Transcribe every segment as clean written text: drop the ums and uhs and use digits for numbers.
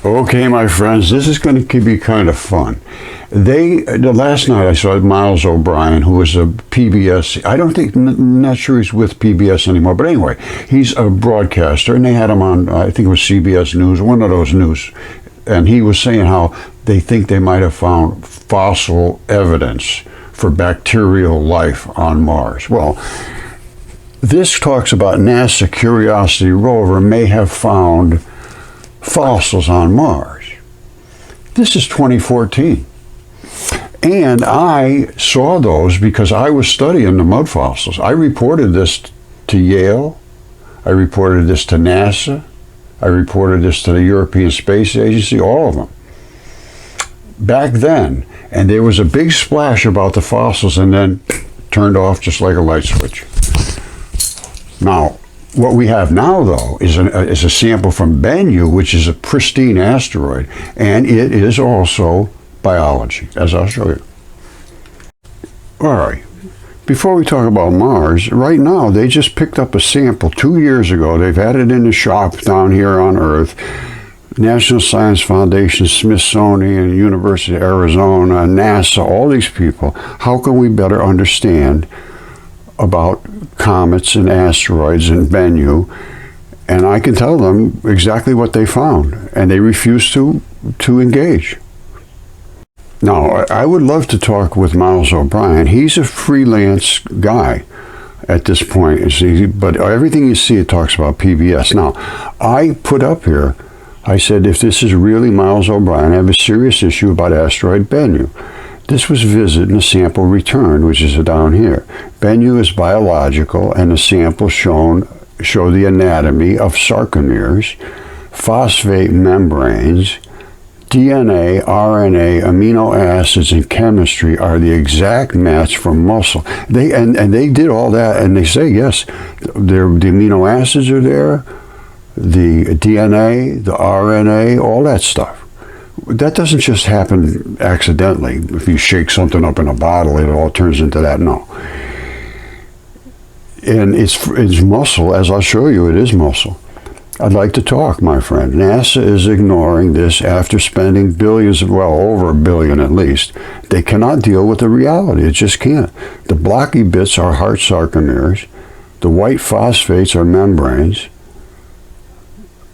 Okay, my friends, this is going to be kind of fun. Last night I saw Miles O'Brien, who was a PBS, not sure he's with PBS anymore, but anyway, he's a broadcaster, and they had him on, I think it was CBS News, one of those news, and he was saying how they think they might have found fossil evidence for bacterial life on Mars. Well, this talks about NASA Curiosity rover may have found fossils on Mars. This is 2014. And I saw those because I was studying the mudfossils. I reported this to Yale. I reported this to NASA. I reported this to the European Space Agency, all of them. Back then, and there was a big splash about the fossils and then turned off just like a light switch. Now, what we have now, though, is a sample from Bennu, which is a pristine asteroid, and it is also biology, as I'll show you. All right, before we talk about Mars, right now they just picked up a sample 2 years ago. They've had it in the shop down here on Earth. National Science Foundation, Smithsonian, University of Arizona, NASA, all these people. How can we better understand about comets and asteroids and Bennu? And I can tell them exactly what they found, and they refuse to engage. Now, I would love to talk with Miles O'Brien. He's a freelance guy at this point, but everything you see, it talks about PBS. Now, I put up here, I said, if this is really Miles O'Brien, I have a serious issue about asteroid Bennu. This was visited and a sample returned, which is down here. Bennu is biological, and the samples show the anatomy of sarcomeres, phosphate membranes, DNA, RNA, amino acids, and chemistry are the exact match for muscle. They did all that, and they say, yes, the amino acids are there, the DNA, the RNA, all that stuff. That doesn't just happen accidentally. If you shake something up in a bottle, it all turns into that. No. And it's muscle, as I'll show you, it is muscle. I'd like to talk, my friend. NASA is ignoring this after spending billions, well, over $1 billion at least. They cannot deal with the reality. It just can't. The blocky bits are heart sarcomeres. The white phosphates are membranes.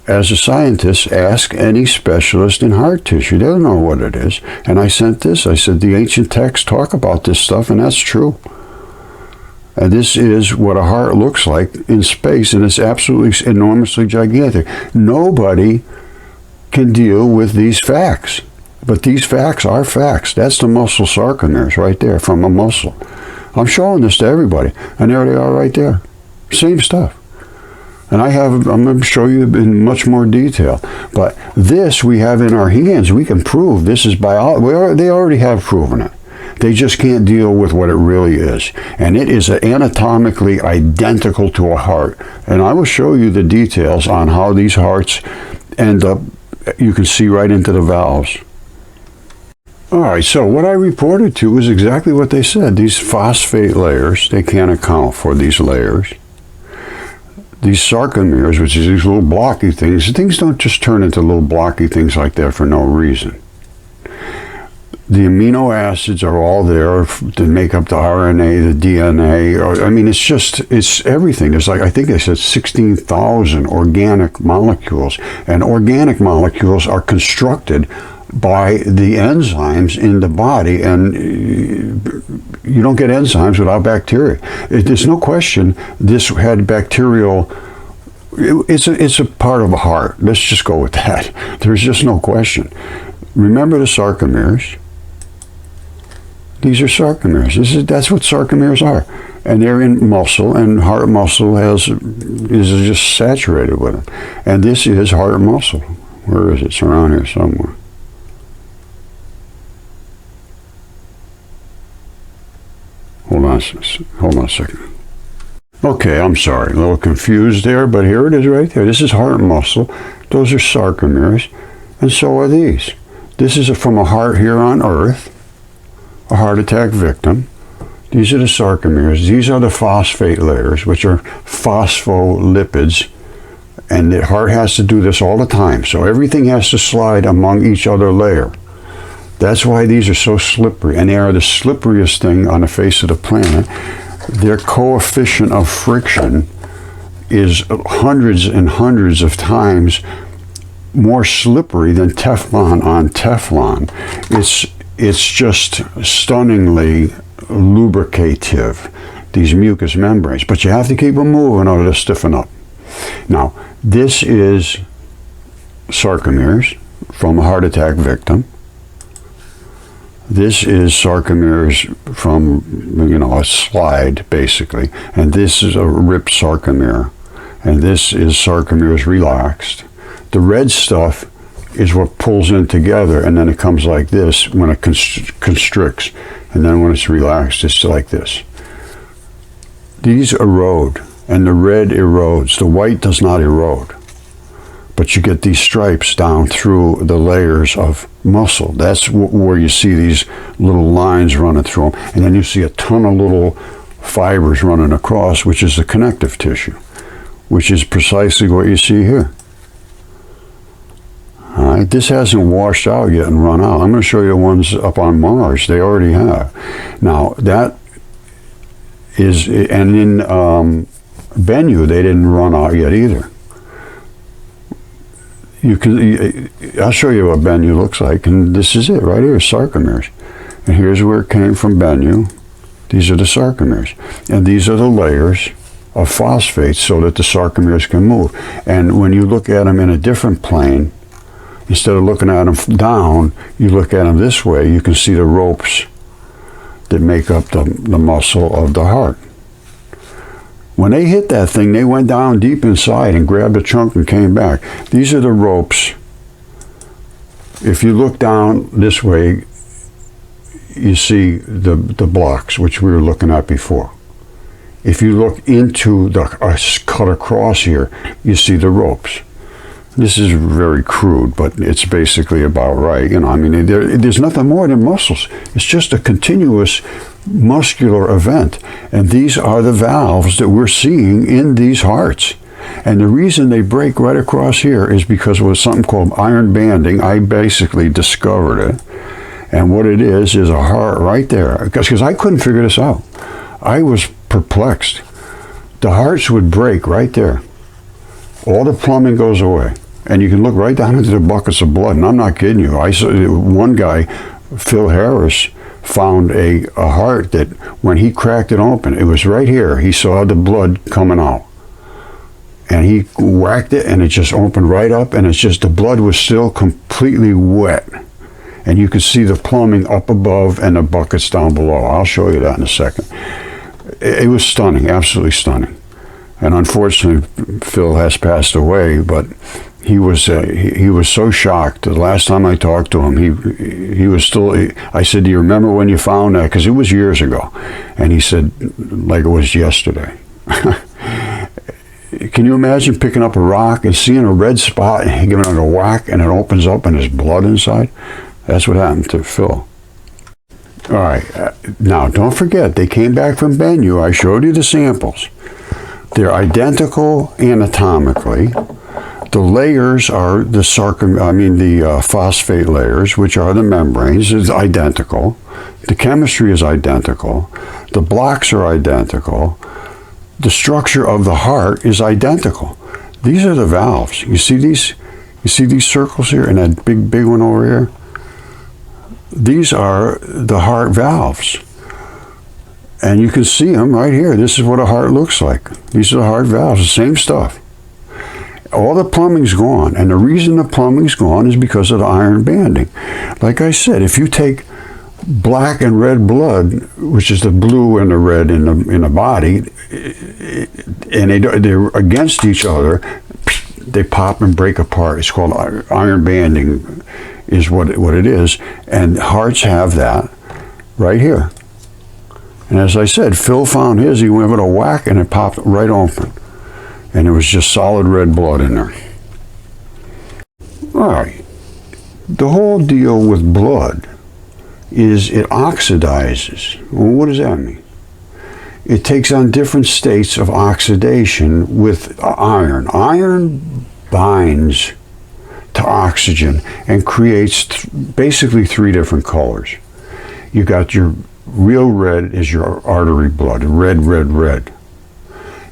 As a scientist, ask any specialist in heart tissue. They don't know what it is. And I sent this. I said, the ancient texts talk about this stuff, and that's true. And this is what a heart looks like in space, and it's absolutely enormously gigantic. Nobody can deal with these facts. But these facts are facts. That's the muscle sarcomeres right there from a muscle. I'm showing this to everybody, and there they are right there. Same stuff. And I'm going to show you in much more detail. But this we have in our hands. We can prove this is biology. They already have proven it. They just can't deal with what it really is. And it is anatomically identical to a heart. And I will show you the details on how these hearts end up. You can see right into the valves. All right, so what I reported to is exactly what they said. These phosphate layers, they can't account for these layers. These sarcomeres, which is these little blocky things don't just turn into little blocky things like that for no reason. The amino acids are all there to make up the RNA, the DNA. It's everything. There's I think they said 16,000 organic molecules. And organic molecules are constructed by the enzymes in the body, and you don't get enzymes without bacteria. There's no question this had bacterial. It's a part of a heart. Let's just go with that. There's just no question. Remember the sarcomeres. These are sarcomeres. That's what sarcomeres are, and they're in muscle, and heart muscle is just saturated with it. And this is heart muscle. Where is it? It's around here somewhere. Hold on a second. Okay, I'm sorry, a little confused there, but here it is right there. This is heart muscle. Those are sarcomeres, and so are these. This is from a heart here on Earth, a heart attack victim. These are the sarcomeres. These are the phosphate layers, which are phospholipids. And the heart has to do this all the time. So everything has to slide among each other layer. That's why these are so slippery. And they are the slipperiest thing on the face of the planet. Their coefficient of friction is hundreds and hundreds of times more slippery than Teflon on Teflon. It's just stunningly lubricative, these mucous membranes. But you have to keep them moving or they'll stiffen up. Now, this is sarcomeres from a heart attack victim. This is sarcomeres from, a slide, basically. And this is a ripped sarcomere. And this is sarcomeres relaxed. The red stuff is what pulls in together, and then it comes like this when it constricts. And then when it's relaxed, it's like this. These erode, and the red erodes. The white does not erode. But you get these stripes down through the layers of muscle. That's where you see these little lines running through them. And then you see a ton of little fibers running across, which is the connective tissue, which is precisely what you see here. All right, this hasn't washed out yet and run out. I'm going to show you the ones up on Mars. They already have. Now, that is, and in Bennu, they didn't run out yet either. I'll show you what Bennu looks like, and this is it right here, sarcomeres. And here's where it came from Bennu. These are the sarcomeres. And these are the layers of phosphates so that the sarcomeres can move. And when you look at them in a different plane, instead of looking at them down, you look at them this way, you can see the ropes that make up the muscle of the heart. When they hit that thing, they went down deep inside and grabbed a chunk and came back. These are the ropes. If you look down this way, you see the blocks, which we were looking at before. If you look into the cut across here, you see the ropes. This is very crude, but it's basically about right. There's nothing more than muscles. It's just a continuous muscular event. And these are the valves that we're seeing in these hearts. And the reason they break right across here is because it was something called iron banding. I basically discovered it. And what it is a heart right there. Because I couldn't figure this out. I was perplexed. The hearts would break right there. All the plumbing goes away. And you can look right down into the buckets of blood. And I'm not kidding you. I saw one guy, Phil Harris, found a heart that when he cracked it open, it was right here. He saw the blood coming out. And he whacked it and it just opened right up, and it's just the blood was still completely wet. And you could see the plumbing up above and the buckets down below. I'll show you that in a second. It was stunning, absolutely stunning. And unfortunately, Phil has passed away, but he was so shocked. The last time I talked to him, he was still. I said, "Do you remember when you found that?" Because it was years ago, and he said, "Like it was yesterday." Can you imagine picking up a rock and seeing a red spot and giving it a whack, and it opens up and there's blood inside? That's what happened to Phil. All right, now don't forget they came back from Bennu. I showed you the samples. They're identical anatomically. The layers are the phosphate layers, which are the membranes, is identical. The chemistry is identical. The blocks are identical. The structure of the heart is identical. These are the valves. You see these? You see these circles here and that big one over here? These are the heart valves. And you can see them right here. This is what a heart looks like. These are the heart valves, the same stuff. All the plumbing's gone, and the reason the plumbing's gone is because of the iron banding. Like I said, if you take black and red blood, which is the blue and the red in the body, and they're against each other, they pop and break apart. It's called iron banding, is what it is, and hearts have that right here. And as I said, Phil found his. He went with a whack, and it popped right open. And there was just solid red blood in there. All right. The whole deal with blood is it oxidizes. Well, what does that mean? it takes on different states of oxidation with iron. Iron binds to oxygen and creates basically three different colors. You got your real red is your artery blood, red, red, red.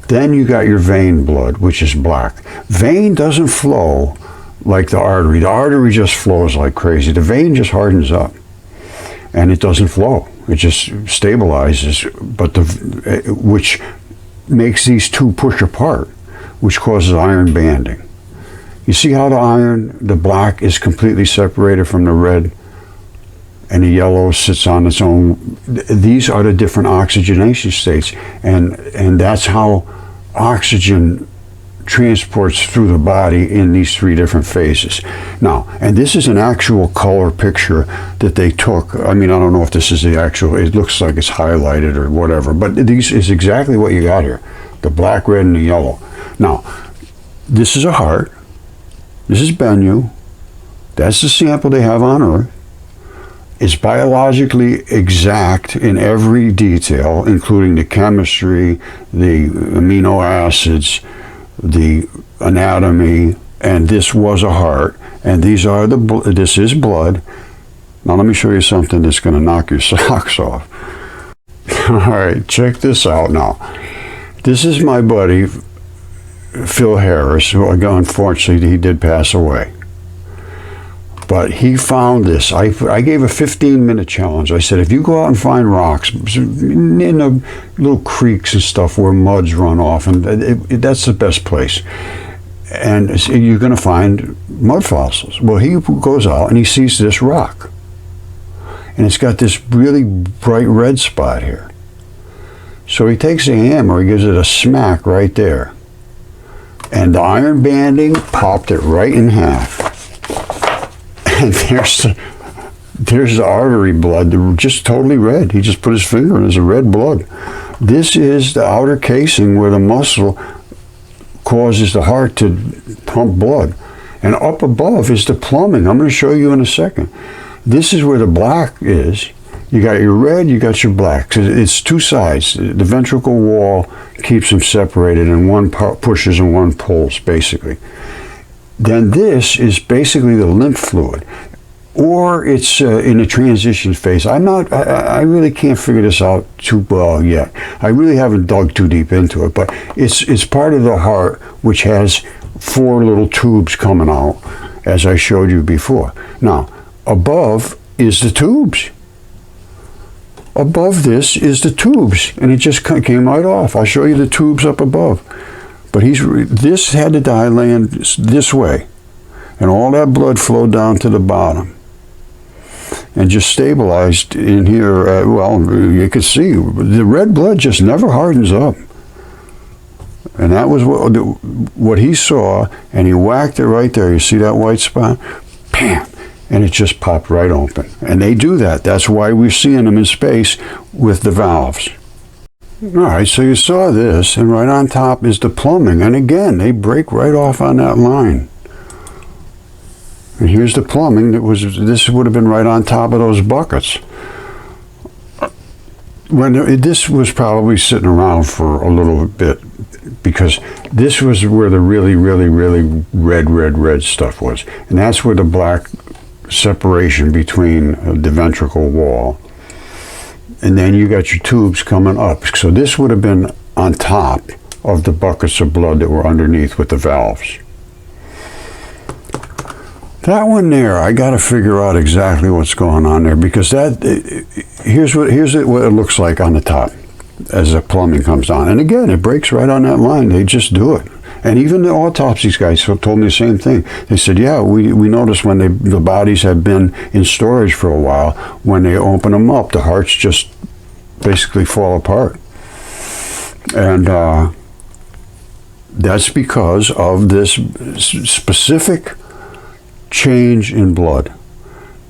Then you got your vein blood, which is black. Vein doesn't flow like the artery. The artery just flows like crazy. The vein just hardens up, and it doesn't flow. It just stabilizes, which makes these two push apart, which causes iron banding. You see how the black is completely separated from the red, and the yellow sits on its own. These are the different oxygenation states, and that's how oxygen transports through the body in these three different phases. Now, and this is an actual color picture that they took. I mean, I don't know if this is the actual, it looks like it's highlighted or whatever, but this is exactly what you got here. The black, red, and the yellow. Now, this is a heart. This is Bennu. That's the sample they have on Earth. It's biologically exact in every detail, including the chemistry, the amino acids, the anatomy, and this was a heart, and this is blood. Now let me show you something that's going to knock your socks off. All right, check this out now. This is my buddy Phil Harris, who unfortunately he did pass away. But he found this. I gave a 15-minute challenge. I said, if you go out and find rocks in the little creeks and stuff where muds run off, and that's the best place, and you're going to find mud fossils. Well, he goes out and he sees this rock, and it's got this really bright red spot here. So he takes a hammer, he gives it a smack right there, and the iron banding popped it right in half. And there's the artery blood, just totally red. He just put his finger in it, it's a red blood. This is the outer casing where the muscle causes the heart to pump blood. And up above is the plumbing. I'm going to show you in a second. This is where the black is. You got your red, you got your black. So it's two sides. The ventricle wall keeps them separated, and one pushes and one pulls, basically. Then this is basically the lymph fluid, or it's in a transition phase. I really can't figure this out too well yet. I really haven't dug too deep into it, but it's part of the heart, which has 4 little tubes coming out, as I showed you before. Now, above is the tubes. Above this is the tubes, and it just came right off. I'll show you the tubes up above. But this had to die laying this way, and all that blood flowed down to the bottom and just stabilized in here. Well, you could see the red blood just never hardens up, and that was what he saw. And he whacked it right there. You see that white spot? Bam! And it just popped right open. And they do that. That's why we're seeing them in space with the valves. All right, so you saw this, and right on top is the plumbing. And again, they break right off on that line. And here's the plumbing. This would have been right on top of those buckets. This was probably sitting around for a little bit, because this was where the really, really, really red stuff was. And that's where the black separation between the ventricle wall. And then you got your tubes coming up. So this would have been on top of the buckets of blood that were underneath with the valves. That one there, I got to figure out exactly what's going on there, because here's what it looks like on the top as the plumbing comes down. And again, it breaks right on that line. They just do it. And even the autopsies guys told me the same thing. They said, yeah, we noticed when the bodies have been in storage for a while, when they open them up, the hearts just basically fall apart. And that's because of this specific change in blood.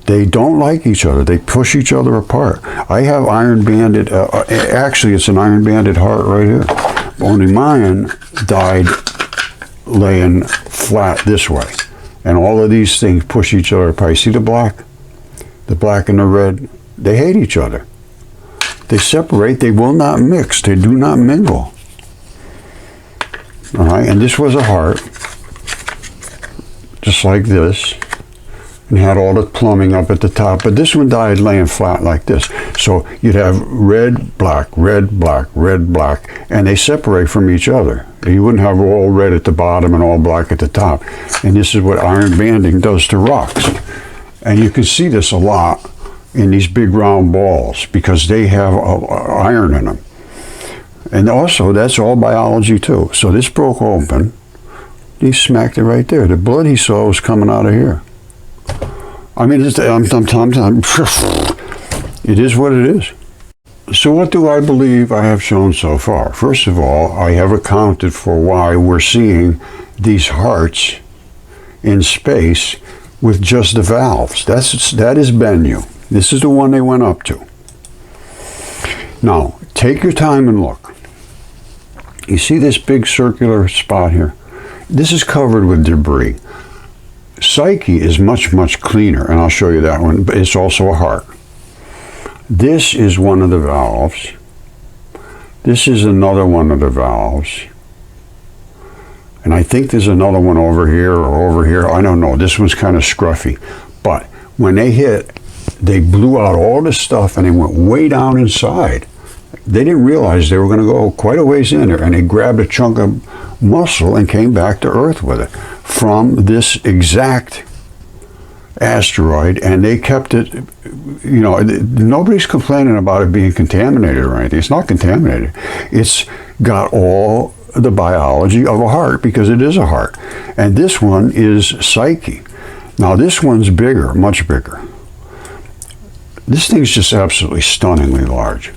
They don't like each other. They push each other apart. I have iron banded, actually it's an iron banded heart right here. Only mine died laying flat this way. And all of these things push each other apart. You see the black and the red? They hate each other. They separate. They will not mix. They do not mingle. All right, and this was a heart, just like this, and had all the plumbing up at the top. But this one died laying flat like this. So you'd have red, black, red, black, red, black, and they separate from each other. You wouldn't have all red at the bottom and all black at the top. And this is what iron banding does to rocks. And you can see this a lot in these big round balls because they have iron in them. And also, that's all biology too. So this broke open. He smacked it right there. The blood he saw was coming out of here. I mean, it is what it is. So what do I believe I have shown so far? First of all, I have accounted for why we're seeing these hearts in space with just the valves. That is Bennu. This is the one they went up to. Now, take your time and look. You see this big circular spot here? This is covered with debris. Psyche is much, much cleaner, and I'll show you that one, but it's also a heart. This is one of the valves. This is another one of the valves. And I think there's another one over here or over here. I don't know. This one's kind of scruffy. But when they hit, they blew out all this stuff and they went way down inside. They didn't realize they were going to go quite a ways in there, and they grabbed a chunk of muscle and came back to Earth with it from this exact asteroid, and they kept it, you know, nobody's complaining about it being contaminated or anything. It's not contaminated. It's got all the biology of a heart because it is a heart. And this one is Psyche. Now this one's bigger, much bigger. This thing's just absolutely stunningly large.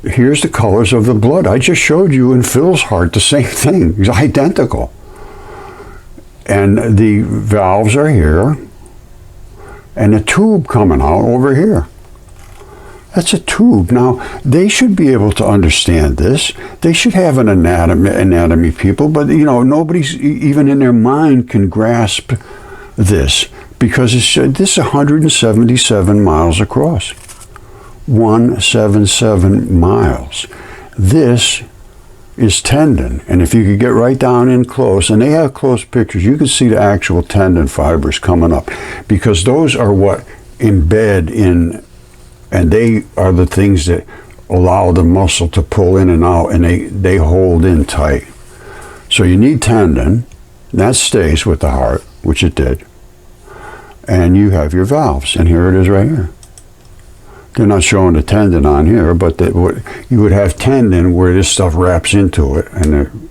Here's the colors of the blood. I just showed you in Phil's heart the same thing. It's identical. And the valves are here. And a tube coming out over here. That's a tube. Now, they should be able to understand this. They should have an anatomy people, but, you know, nobody's even in their mind can grasp this because this is 177 miles across. 177 miles. This is tendon, and if you could get right down in close, and they have close pictures, you can see the actual tendon fibers coming up because those are what embed in, and they are the things that allow the muscle to pull in and out, and they hold in tight. So you need tendon, that stays with the heart, which it did, and you have your valves, and here it is right here. They're not showing the tendon on here, but you would have tendon where this stuff wraps into it, and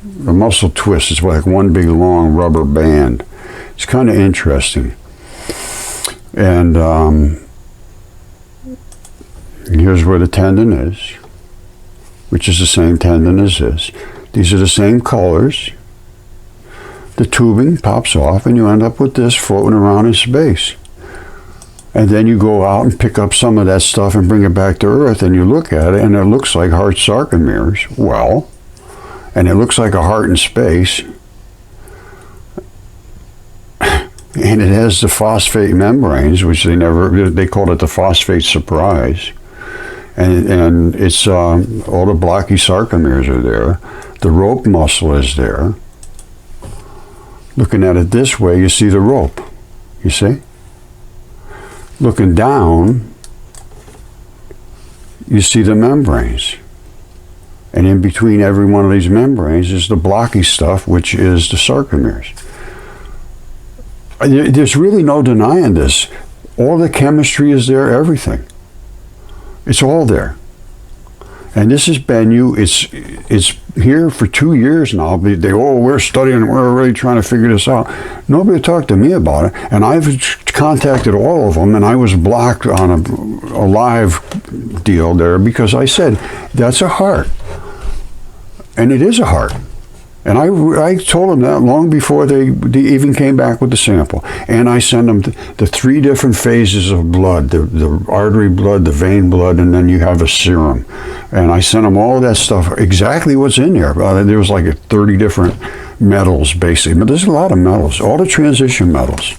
the muscle twist is like one big long rubber band. It's kind of interesting. And here's where the tendon is, which is the same tendon as this. These are the same colors. The tubing pops off, and you end up with this floating around in space. And then you go out and pick up some of that stuff and bring it back to Earth, and you look at it, and it looks like heart sarcomeres. Well, and it looks like a heart in space. And it has the phosphate membranes, which they called it the phosphate surprise. And it's all the blocky sarcomeres are there. The rope muscle is there. Looking at it this way, you see the rope. You see? Looking down, you see the membranes. And in between every one of these membranes is the blocky stuff, which is the sarcomeres. There's really no denying this. All the chemistry is there, everything. It's all there. And this is Bennu. It's here for 2 years now. We're studying, we're really trying to figure this out. Nobody talked to me about it. And I've contacted all of them, and I was blocked on a live deal there because I said, that's a heart. And it is a heart. And I told them that long before they even came back with the sample. And I sent them the 3 different phases of blood, the artery blood, the vein blood, and then you have a serum. And I sent them all of that stuff, exactly what's in there. There was like 30 different metals, basically. But there's a lot of metals, all the transition metals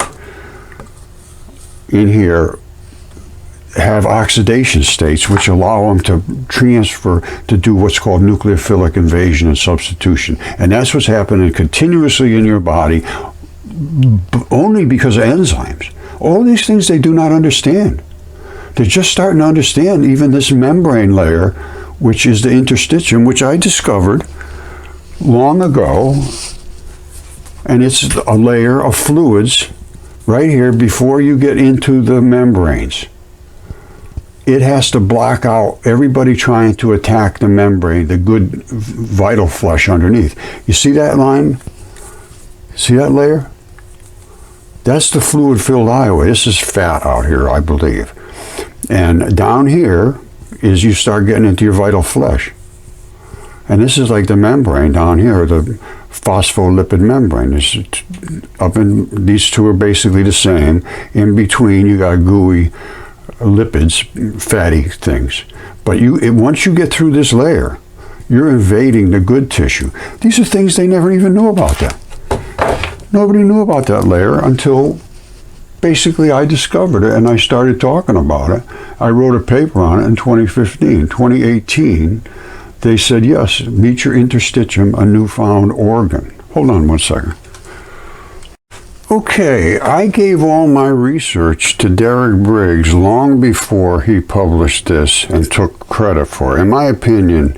in here. have oxidation states which allow them to transfer to do what's called nucleophilic invasion and substitution. And that's what's happening continuously in your body only because of enzymes. All these things they do not understand. They're just starting to understand even this membrane layer, which is the interstitium, which I discovered long ago. And it's a layer of fluids right here before you get into the membranes. It has to block out everybody trying to attack the membrane, the good vital flesh underneath. You see that line? See that layer? That's the fluid-filled highway. This is fat out here, I believe. And down here is you start getting into your vital flesh. And this is like the membrane down here, the phospholipid membrane. These two are basically the same. In between, you got gooey lipids, fatty things. But once you get through this layer, you're invading the good tissue. These are things they never even knew about that. Nobody knew about that layer until basically I discovered it and I started talking about it. I wrote a paper on it in 2015. 2018, they said, yes, meet your interstitium, a newfound organ. Hold on one second. Okay, I gave all my research to Derek Briggs long before he published this and took credit for it. In my opinion,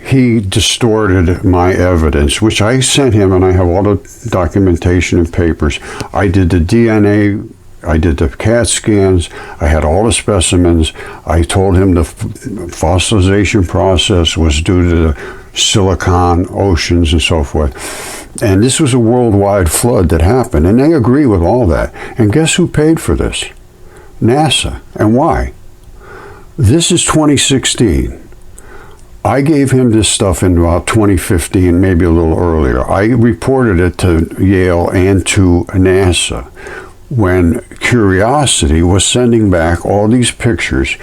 he distorted my evidence, which I sent him, and I have all the documentation and papers. I did the DNA, I did the CAT scans, I had all the specimens. I told him the fossilization process was due to the silicon oceans and so forth. And this was a worldwide flood that happened, and they agree with all that. And guess who paid for this? NASA. And why? This is 2016. I gave him this stuff in about 2015, maybe a little earlier. I reported it to Yale and to NASA when Curiosity was sending back all these pictures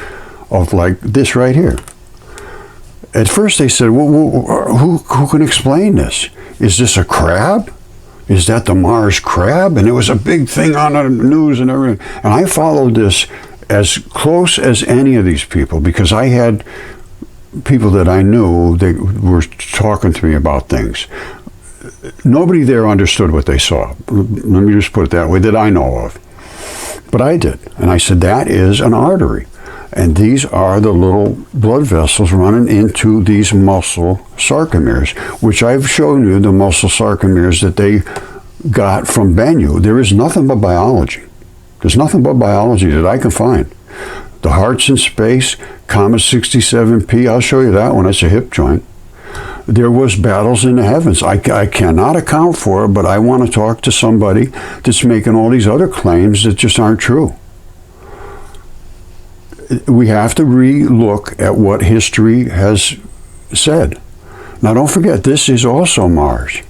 of like this right here. At first they said, well, who can explain this? Is this a crab? Is that the Mars crab? And it was a big thing on the news and everything. And I followed this as close as any of these people because I had people that I knew that were talking to me about things. Nobody there understood what they saw. Let me just put it that way, that I know of. But I did. And I said, that is an artery. And these are the little blood vessels running into these muscle sarcomeres, which I've shown you the muscle sarcomeres that they got from Bennu. There is nothing but biology. There's nothing but biology that I can find. The heart's in space, Comet 67P, I'll show you that one, it's a hip joint. There was battles in the heavens. I cannot account for it, but I want to talk to somebody that's making all these other claims that just aren't true. We have to re-look at what history has said. Now don't forget, this is also Mars.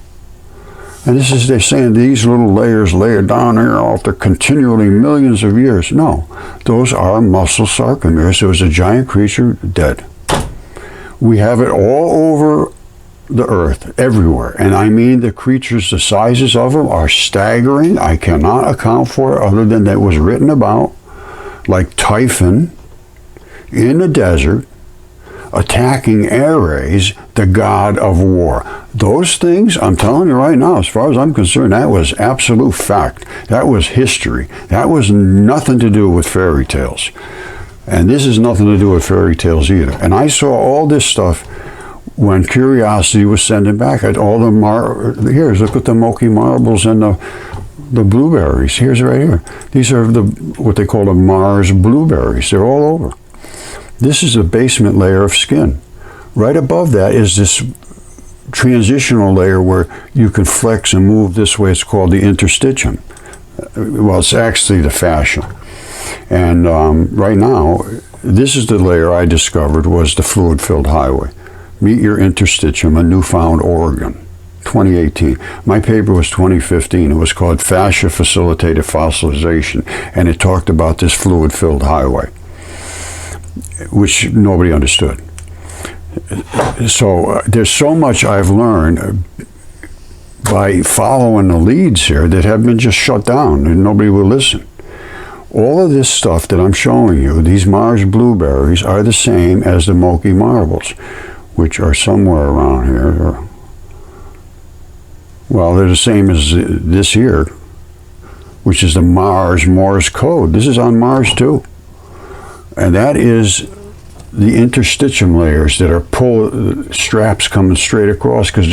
And this is, they're saying these little layers layered down here after continually millions of years. No, those are muscle sarcomeres. It was a giant creature dead. We have it all over the earth, everywhere. And I mean the creatures, the sizes of them are staggering. I cannot account for it other than that it was written about, like Typhon in the desert, attacking Ares, the god of war. Those things, I'm telling you right now, as far as I'm concerned, that was absolute fact. That was history. That was nothing to do with fairy tales. And this is nothing to do with fairy tales either. And I saw all this stuff when Curiosity was sending back at all the here's, look at the Moki marbles and the blueberries. Here's right here. These are what they call the Mars blueberries. They're all over. This is a basement layer of skin. Right above that is this transitional layer where you can flex and move this way. It's called the interstitium. Well, it's actually the fascia. And right now, this is the layer I discovered was the fluid-filled highway. Meet your interstitium, a newfound organ. 2018. My paper was 2015. It was called Fascia-Facilitated Fossilization, and it talked about this fluid-filled highway, which nobody understood. So there's so much I've learned by following the leads here that have been just shut down and nobody will listen. All of this stuff that I'm showing you, these Mars blueberries, are the same as the Moki marbles, which are somewhere around here. Well, they're the same as this here, which is the Mars Morse code. This is on Mars too. And that is the interstitium layers that are straps coming straight across, because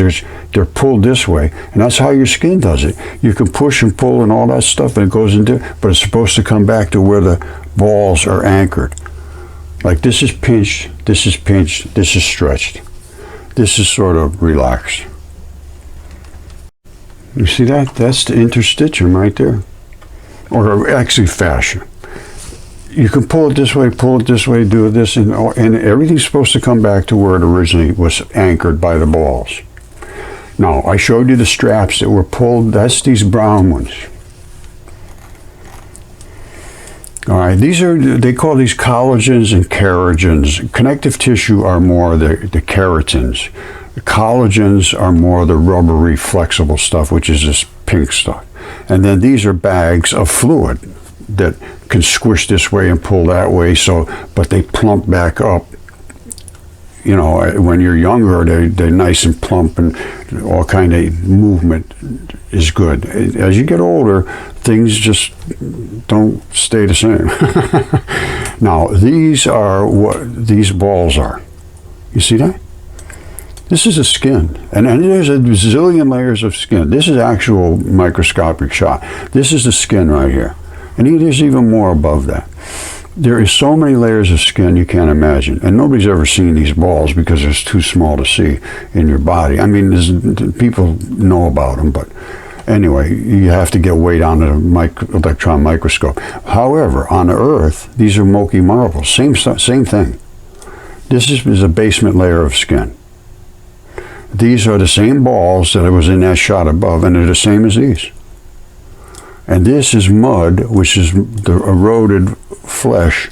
they're pulled this way, and that's how your skin does it. You can push and pull and all that stuff, and it goes into, but it's supposed to come back to where the balls are anchored. Like this is pinched, this is pinched, this is stretched. This is sort of relaxed. You see that? That's the interstitium right there. Or actually fascia. You can pull it this way, do this, and everything's supposed to come back to where it originally was anchored by the balls. Now, I showed you the straps that were pulled. That's these brown ones. All right, they call these collagens and keragens. Connective tissue are more the keratins. The collagens are more the rubbery, flexible stuff, which is this pink stuff. And then these are bags of fluid that can squish this way and pull that way, but they plump back up. You know, when you're younger, they're nice and plump, and all kind of movement is good. As you get older, things just don't stay the same. Now, these are what these balls are. You see that? This is the skin, and there's a zillion layers of skin. This is actual microscopic shot. This is the skin right here, and there's even more above that. There is so many layers of skin you can't imagine, and nobody's ever seen these balls because it's too small to see in your body. I mean, people know about them, but anyway, you have to get way down to the electron microscope. However, on the Earth, these are Moki marbles. Same thing. This is a basement layer of skin. These are the same balls that was in that shot above, and they're the same as these. And this is mud, which is the eroded flesh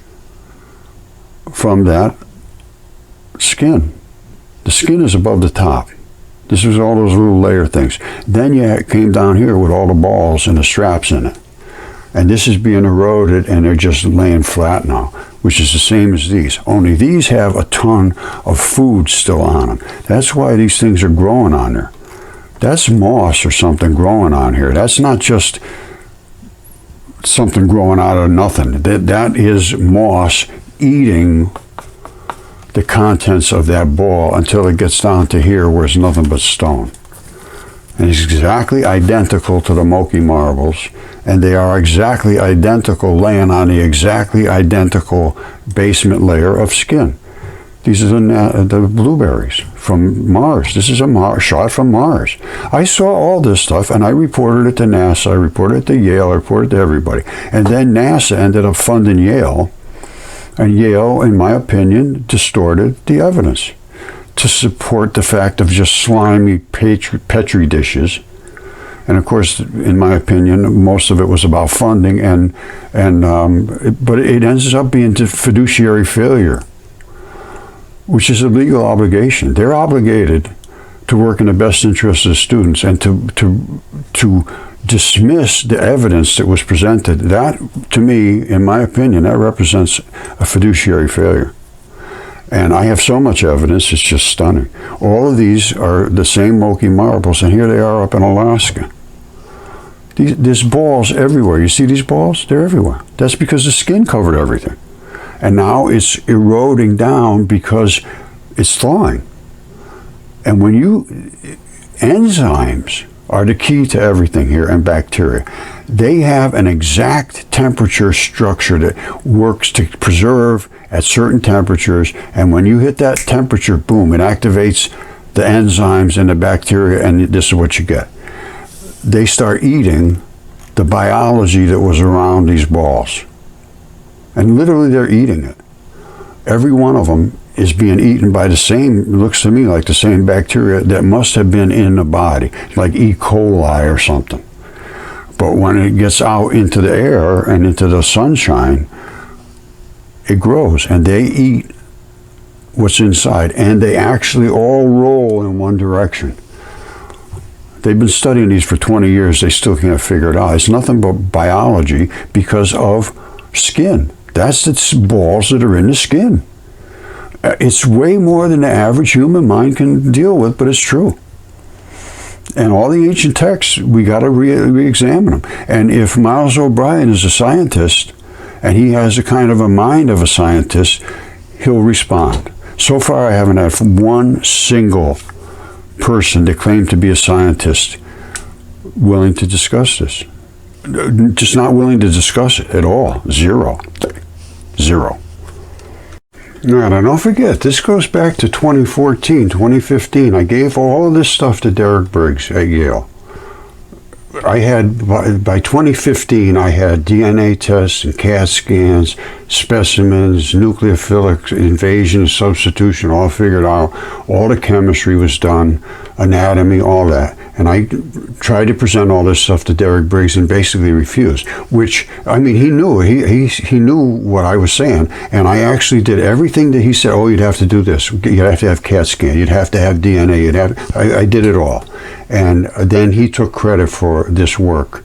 from that skin. The skin is above the top. This was all those little layer things. Then you came down here with all the balls and the straps in it. And this is being eroded, and they're just laying flat now, which is the same as these. Only these have a ton of food still on them. That's why these things are growing on there. That's moss or something growing on here. That's not just something growing out of nothing. That is moss eating the contents of that ball until it gets down to here where it's nothing but stone. And it's exactly identical to the Moki marbles, and they are exactly identical, laying on the exactly identical basement layer of skin. These are the blueberries from Mars. This is a shot from Mars. I saw all this stuff, and I reported it to NASA, I reported it to Yale, I reported it to everybody. And then NASA ended up funding Yale, and Yale, in my opinion, distorted the evidence to support the fact of just slimy Petri dishes. And of course, in my opinion, most of it was about funding, but it ends up being fiduciary failure, which is a legal obligation. They're obligated to work in the best interest of the students and to dismiss the evidence that was presented. That, to me, in my opinion, that represents a fiduciary failure. And I have so much evidence, it's just stunning. All of these are the same Moki marbles, and here they are up in Alaska. There's balls everywhere. You see these balls? They're everywhere. That's because the skin covered everything. And now it's eroding down because it's thawing. And enzymes are the key to everything here, and bacteria. They have an exact temperature structure that works to preserve at certain temperatures, and when you hit that temperature, boom, it activates the enzymes and the bacteria, and this is what you get. They start eating the biology that was around these balls. And literally they're eating it. Every one of them is being eaten by the same, looks to me like the same bacteria that must have been in the body, like E. coli or something. But when it gets out into the air and into the sunshine, it grows, and they eat what's inside, and they actually all roll in one direction. They've been studying these for 20 years. They still can't figure it out. It's nothing but biology because of skin. That's the balls that are in the skin. It's way more than the average human mind can deal with, but it's true. And all the ancient texts, we got to re-examine them. And if Miles O'Brien is a scientist, and he has a kind of a mind of a scientist, he'll respond. So far, I haven't had one single person that claimed to be a scientist willing to discuss this. Just not willing to discuss it at all. Zero. Now, don't forget, this goes back to 2014, 2015. I gave all of this stuff to Derek Briggs at Yale. I had, by 2015, I had DNA tests and CAT scans, specimens, nucleophilic invasion, substitution, all figured out. All the chemistry was done, anatomy, all that. And I tried to present all this stuff to Derek Briggs and basically refused, which, I mean, he knew. He knew what I was saying. And I actually did everything that he said. Oh, you'd have to do this. You'd have to have CAT scan. You'd have to have DNA. I did it all. And then he took credit for this work.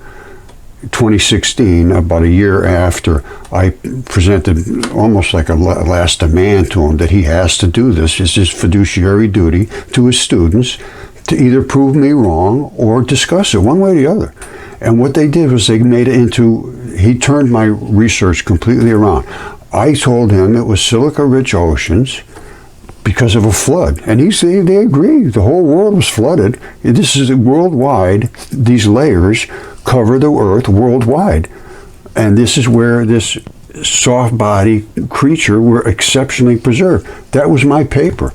2016, about a year after, I presented almost like a last demand to him that he has to do this. It's his fiduciary duty to his students to either prove me wrong or discuss it, one way or the other. And what they did was they made it into, he turned my research completely around. I told him it was silica-rich oceans because of a flood. And they agreed. The whole world was flooded. This is worldwide. These layers cover the Earth worldwide. And this is where this soft body creature were exceptionally preserved. That was my paper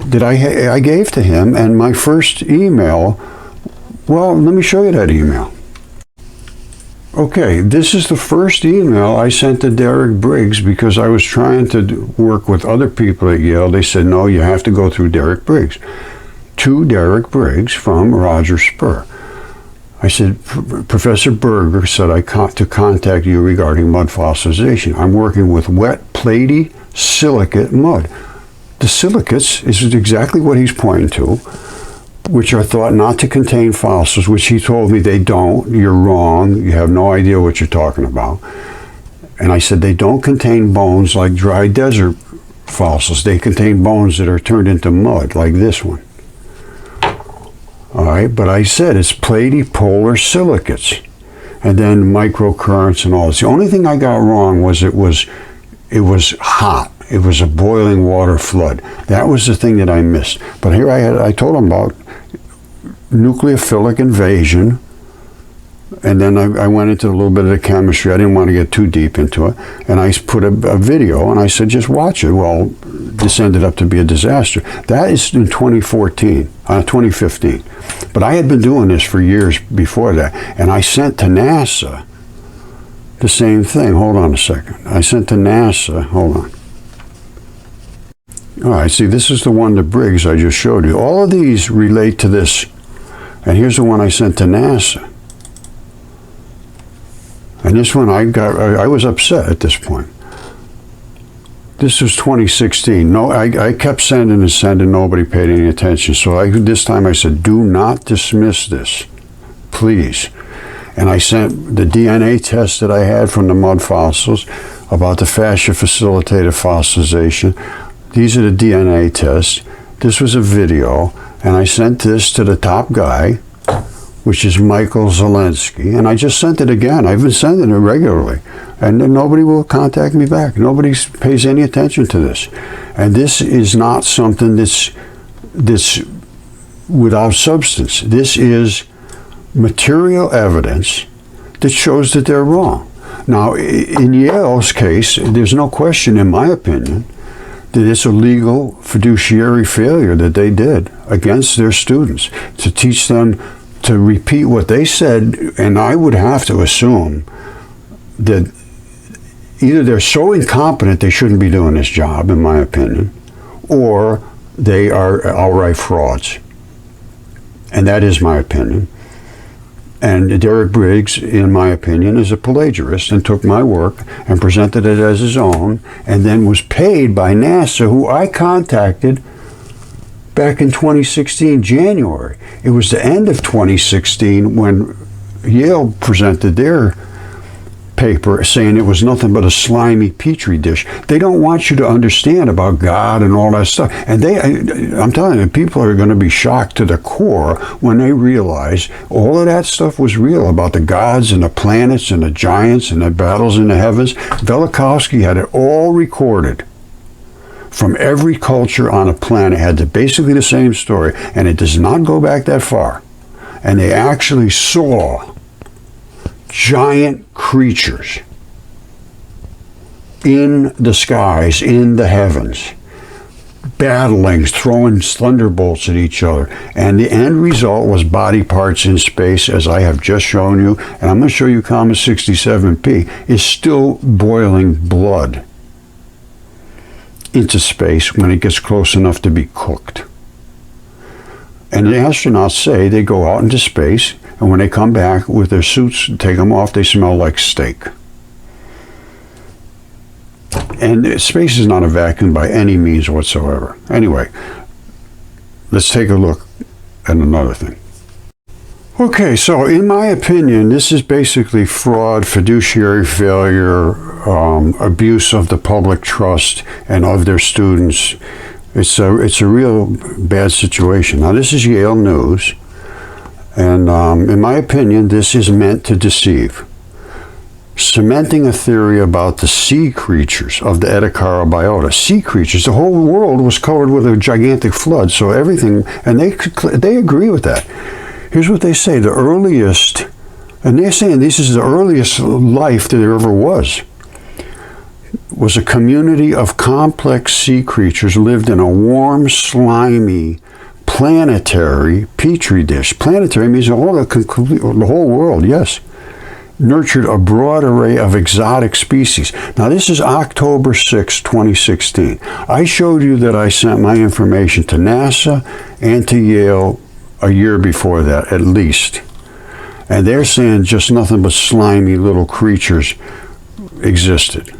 that I gave to him. And my first email, well, let me show you that email. Okay, this is the first email I sent to Derek Briggs because I was trying to work with other people at Yale. They said, no, you have to go through Derek Briggs. To Derek Briggs from Roger Spur. I said, Professor Berger said to contact you regarding mud fossilization. I'm working with wet, platy, silicate mud. The silicates is exactly what he's pointing to, which are thought not to contain fossils, which he told me they don't. You're wrong. You have no idea what you're talking about. And I said they don't contain bones like dry desert fossils. They contain bones that are turned into mud, like this one. All right, but I said it's platy polar silicates, and then microcurrents and all this. The only thing I got wrong was it was hot. It was a boiling water flood. That was the thing that I missed. But here I told him about nucleophilic invasion, and then I went into a little bit of the chemistry. I didn't want to get too deep into it. And I put a video, and I said, just watch it. Well, this ended up to be a disaster. That is in 2015. But I had been doing this for years before that. And I sent to NASA the same thing. Hold on a second. I sent to NASA. Hold on. All right, see, this is the one to Briggs I just showed you. All of these relate to this. And here's the one I sent to NASA. And this one I was upset at this point. This was 2016. No, I kept sending and sending. Nobody paid any attention. So this time I said, do not dismiss this, please. And I sent the DNA test that I had from the mud fossils about the fascia-facilitated fossilization. These are the DNA tests. This was a video, and I sent this to the top guy, which is Michael Zelensky, and I just sent it again. I've been sending it regularly, and nobody will contact me back. Nobody pays any attention to this. And this is not something that's without substance. This is material evidence that shows that they're wrong. Now, in Yale's case, there's no question, in my opinion, that it's a legal fiduciary failure that they did against their students to teach them to repeat what they said. And I would have to assume that either they're so incompetent they shouldn't be doing this job, in my opinion, or they are outright frauds. And that is my opinion. And Derek Briggs, in my opinion, is a plagiarist and took my work and presented it as his own, and then was paid by NASA, who I contacted back in 2016, January. It was the end of 2016 when Yale presented their paper saying it was nothing but a slimy petri dish. They don't want you to understand about God and all that stuff. And I'm telling you, people are going to be shocked to the core when they realize all of that stuff was real about the gods and the planets and the giants and the battles in the heavens. Velikovsky had it all recorded from every culture on a planet, had basically the same story, and it does not go back that far. And they actually saw giant creatures in the skies, in the heavens, battling, throwing thunderbolts at each other. And the end result was body parts in space, as I have just shown you. And I'm going to show you Comet 67P is still boiling blood into space when it gets close enough to be cooked. And the astronauts say they go out into space, and when they come back with their suits, take them off, they smell like steak. And space is not a vacuum by any means whatsoever. Anyway, let's take a look at another thing. Okay, so in my opinion, this is basically fraud, fiduciary failure, abuse of the public trust and of their students. It's a real bad situation. Now, this is Yale News. And in my opinion, this is meant to deceive. Cementing a theory about the sea creatures of the Edakara biota. Sea creatures, the whole world was covered with a gigantic flood, so everything, and they agree with that. Here's what they say, the earliest, and they're saying this is the earliest life that there ever was a community of complex sea creatures lived in a warm, slimy, planetary petri dish. Planetary means the whole world, yes. Nurtured a broad array of exotic species. Now, this is October 6, 2016. I showed you that I sent my information to NASA and to Yale a year before that, at least. And they're saying just nothing but slimy little creatures existed.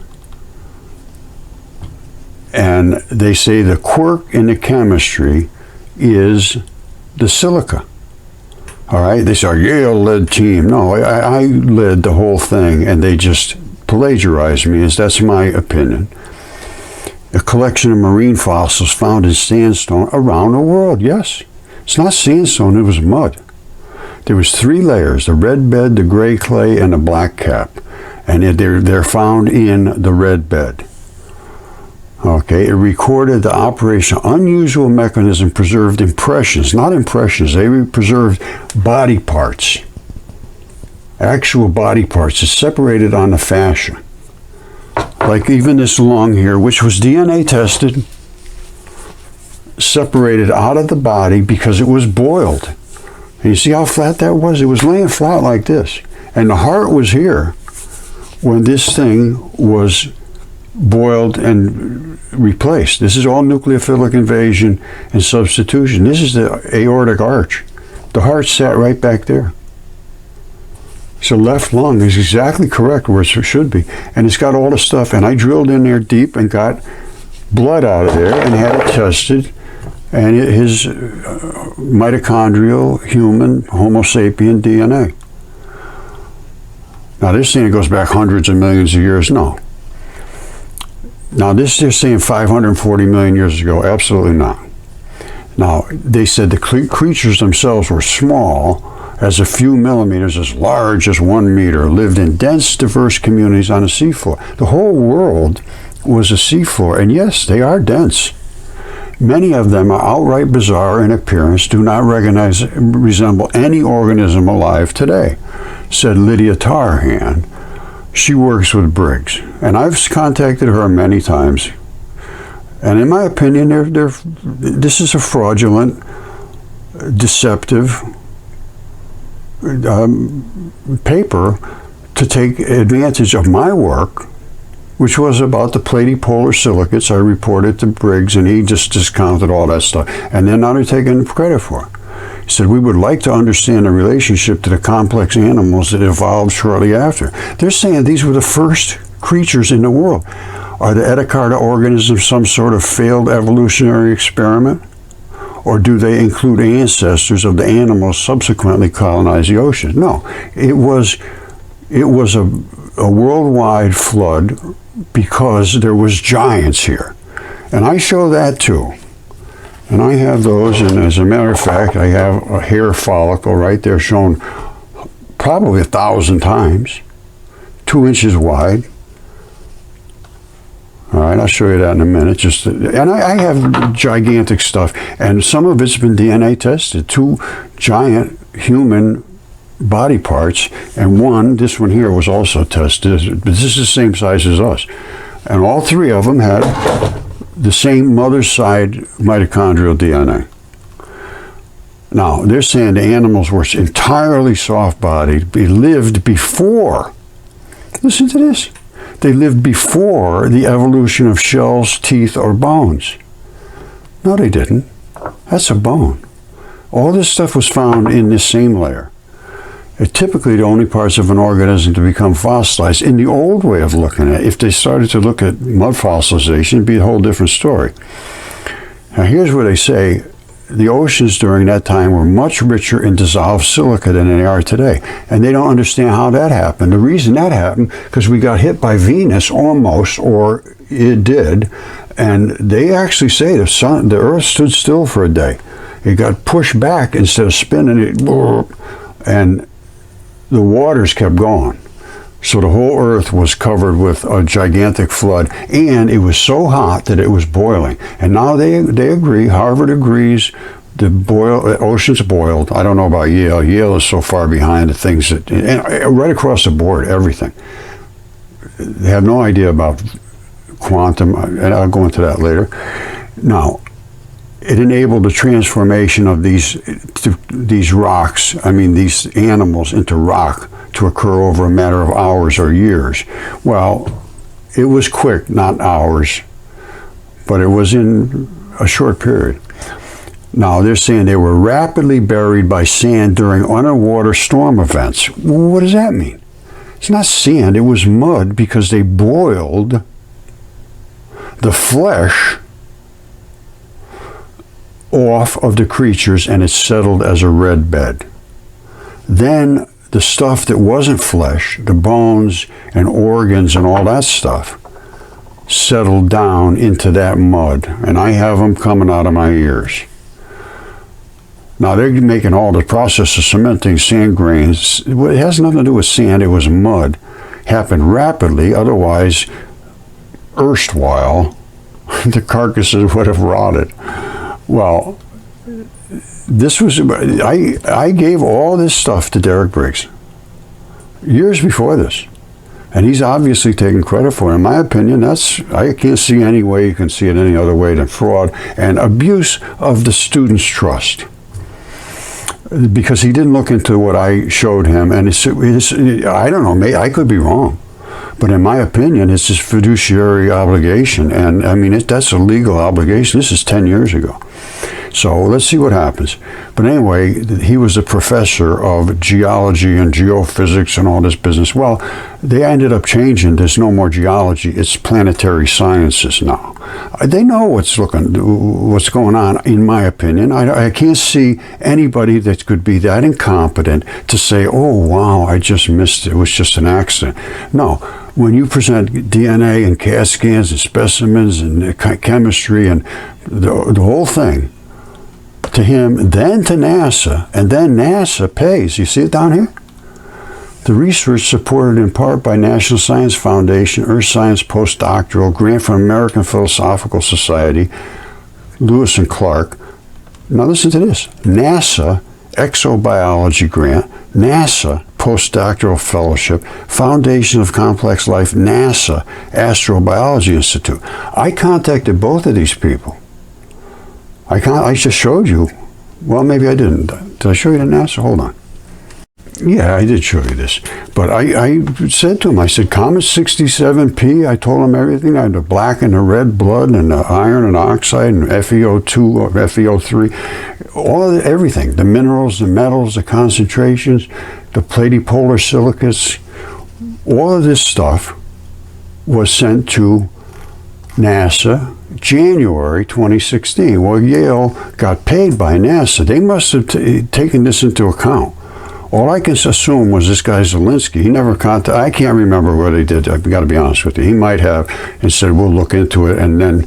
And they say the quirk in the chemistry is the silica. All right, they say, Yale-led team. No, I led the whole thing, and they just plagiarized me, as that's my opinion. A collection of marine fossils found in sandstone around the world, yes. It's not sandstone, it was mud. There was 3 layers, the red bed, the gray clay, and the black cap. And they're found in the red bed. Okay, it recorded the operation, unusual mechanism, preserved impressions, not impressions, they preserved body parts, actual body parts. It's separated on the fascia. Like even this lung here, which was DNA tested, separated out of the body because it was boiled. And you see how flat that was? It was laying flat like this. And the heart was here when this thing was boiled and replaced. This is all nucleophilic invasion and substitution. This is the aortic arch. The heart sat right back there. So left lung is exactly correct where it should be. And it's got all the stuff. And I drilled in there deep and got blood out of there and had it tested. And his mitochondrial human Homo sapien DNA. Now this thing goes back hundreds of millions of years. No. Now, this they're saying 540 million years ago. Absolutely not. Now, they said the creatures themselves were small, as a few millimeters, as large as 1 meter, lived in dense, diverse communities on the seafloor. The whole world was a seafloor, and yes, they are dense. Many of them are outright bizarre in appearance, do not resemble any organism alive today, said Lydia Tarhan. She works with Briggs, and I've contacted her many times. And in my opinion, this is a fraudulent, deceptive paper to take advantage of my work, which was about the platypolar silicates. I reported to Briggs, and he just discounted all that stuff. And then now they're taking credit for it. He said, we would like to understand the relationship to the complex animals that evolved shortly after. They're saying these were the first creatures in the world. Are the Edakara organisms some sort of failed evolutionary experiment? Or do they include ancestors of the animals subsequently colonized the ocean? No, it was a worldwide flood because there was giants here. And I show that too. And I have those, and as a matter of fact, I have a hair follicle right there shown probably 1,000 times, 2 inches wide. All right, I'll show you that in a minute. And I have gigantic stuff, and some of it's been DNA tested. 2 giant human body parts, and this one here was also tested. But this is the same size as us. And all 3 of them had the same mother's side mitochondrial DNA. Now, they're saying the animals were entirely soft-bodied. They lived before, listen to this, they lived before the evolution of shells, teeth, or bones. No, they didn't. That's a bone. All this stuff was found in this same layer. Typically, the only parts of an organism to become fossilized, in the old way of looking at it, if they started to look at mud fossilization, it'd be a whole different story. Now, here's where they say the oceans during that time were much richer in dissolved silica than they are today. And they don't understand how that happened. The reason that happened, because we got hit by Venus almost, or it did, and they actually say the Earth stood still for a day. It got pushed back instead of spinning it, and the waters kept going. So the whole Earth was covered with a gigantic flood, and it was so hot that it was boiling. And now they agree, Harvard agrees, the ocean's boiled. I don't know about Yale. Yale is so far behind the things that, and right across the board, everything. They have no idea about quantum, and I'll go into that later. Now, it enabled the transformation of these rocks, these animals, into rock to occur over a matter of hours or years. Well, it was quick, not hours, but it was in a short period. Now, they're saying they were rapidly buried by sand during underwater storm events. Well, what does that mean? It's not sand, it was mud, because they boiled the flesh off of the creatures and it settled as a red bed. Then the stuff that wasn't flesh, the bones and organs and all that stuff, settled down into that mud. And I have them coming out of my ears. Now they're making all the process of cementing sand grains. It has nothing to do with sand, it was mud. Happened rapidly, otherwise, erstwhile, the carcasses would have rotted. Well, this was, I gave all this stuff to Derek Briggs years before this. And he's obviously taking credit for it. In my opinion, I can't see any way you can see it any other way than fraud and abuse of the student's trust. Because he didn't look into what I showed him. And I don't know, maybe I could be wrong. But in my opinion, it's his fiduciary obligation. And that's a legal obligation. This is 10 years ago. So let's see what happens. But anyway, he was a professor of geology and geophysics and all this business. Well, they ended up changing. There's no more geology. It's planetary sciences now. They know what's going on, in my opinion. I can't see anybody that could be that incompetent to say, oh, wow, I just missed it. It was just an accident. No. When you present DNA and CAT scans and specimens and chemistry and the whole thing to him, then to NASA, and then NASA pays. You see it down here? The research supported in part by National Science Foundation, Earth Science Postdoctoral, grant from American Philosophical Society, Lewis and Clark. Now listen to this. NASA Exobiology Grant, NASA Postdoctoral Fellowship, Foundation of Complex Life, NASA Astrobiology Institute. I contacted both of these people. I just showed you. Well, maybe I didn't. Did I show you the NASA? Hold on. Yeah, I did show you this. But I said to him, I said, Comet 67P, I told him everything. I had the black and the red blood and the iron and oxide and FeO2 or FeO3, everything. The minerals, the metals, the concentrations, the platypolar silicates, all of this stuff was sent to NASA January 2016. Well, Yale got paid by NASA. They must have taken this into account. All I can assume was this guy Zelinsky. He never contacted. I can't remember what he did. I've got to be honest with you. He might have and said, we'll look into it. And then,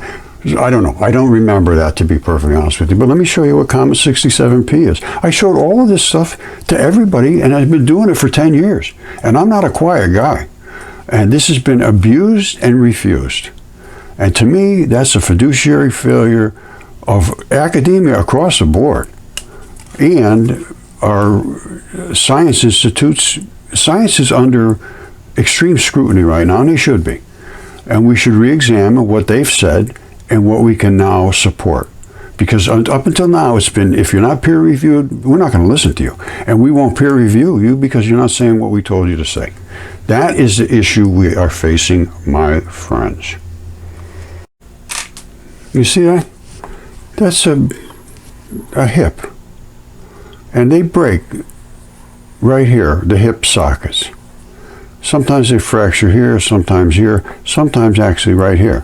I don't know. I don't remember that, to be perfectly honest with you. But let me show you what Comet 67P is. I showed all of this stuff to everybody, and I've been doing it for 10 years. And I'm not a quiet guy. And this has been abused and refused. And to me, that's a fiduciary failure of academia across the board. And our science institutes, science is under extreme scrutiny right now, and they should be. And we should re-examine what they've said and what we can now support. Because up until now, it's been, if you're not peer-reviewed, we're not going to listen to you. And we won't peer-review you because you're not saying what we told you to say. That is the issue we are facing, my friends. You see that? That's a hip. And they break right here, the hip sockets. Sometimes they fracture here, sometimes actually right here.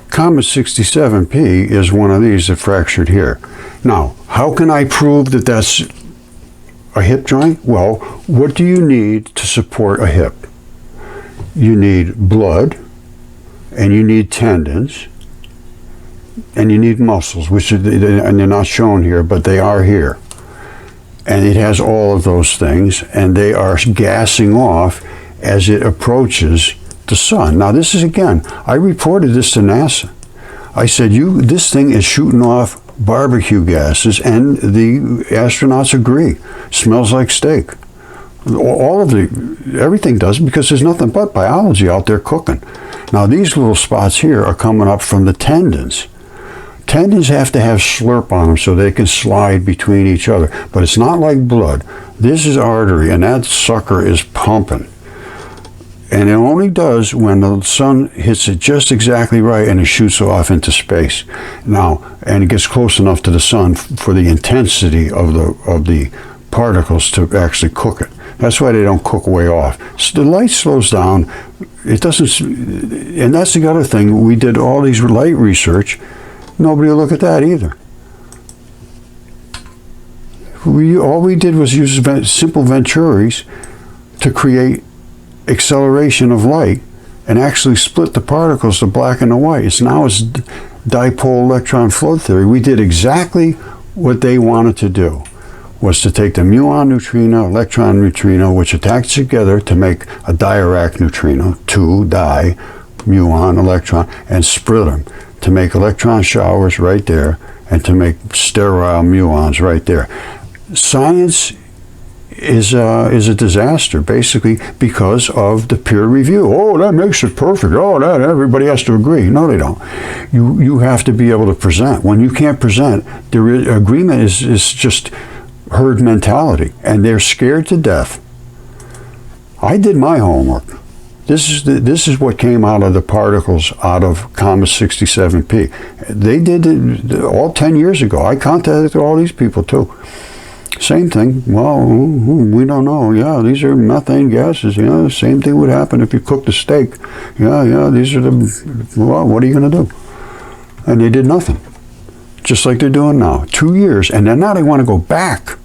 Comet 67P is one of these that fractured here. Now, how can I prove that that's a hip joint? Well, what do you need to support a hip? You need blood, and you need tendons, and you need muscles, which are, and they're not shown here, but they are here. And it has all of those things, and they are gassing off as it approaches the sun. Now this is, again, I reported this to NASA. I said, this thing is shooting off barbecue gases, and the astronauts agree. Smells like steak. Everything does, because there's nothing but biology out there cooking. Now these little spots here are coming up from the tendons. Tendons have to have slurp on them so they can slide between each other. But it's not like blood. This is artery, and that sucker is pumping. And it only does when the sun hits it just exactly right and it shoots off into space. Now, and it gets close enough to the sun for the intensity of the particles to actually cook it. That's why they don't cook way off. So the light slows down. It doesn't, and that's the other thing. We did all these light research. Nobody will look at that either. All we did was use simple Venturis to create acceleration of light and actually split the particles to black and the white. It's dipole electron flow theory. We did exactly what they wanted to do, was to take the muon neutrino, electron neutrino, which attach together to make a Dirac neutrino, 2 muon electron, and split them to make electron showers right there, and to make sterile muons right there. Science is a disaster, basically, because of the peer review. Oh, that makes it perfect. Oh, that everybody has to agree. No, they don't. You have to be able to present. When you can't present, agreement is just herd mentality, and they're scared to death. I did my homework. This is what came out of the particles out of Comet 67P. They did it all 10 years ago. I contacted all these people too. Same thing. Well, we don't know. Yeah, these are methane gases. Yeah, same thing would happen if you cooked a steak. Yeah, these are well, what are you going to do? And they did nothing. Just like they're doing now. 2 years. And then now they want to go back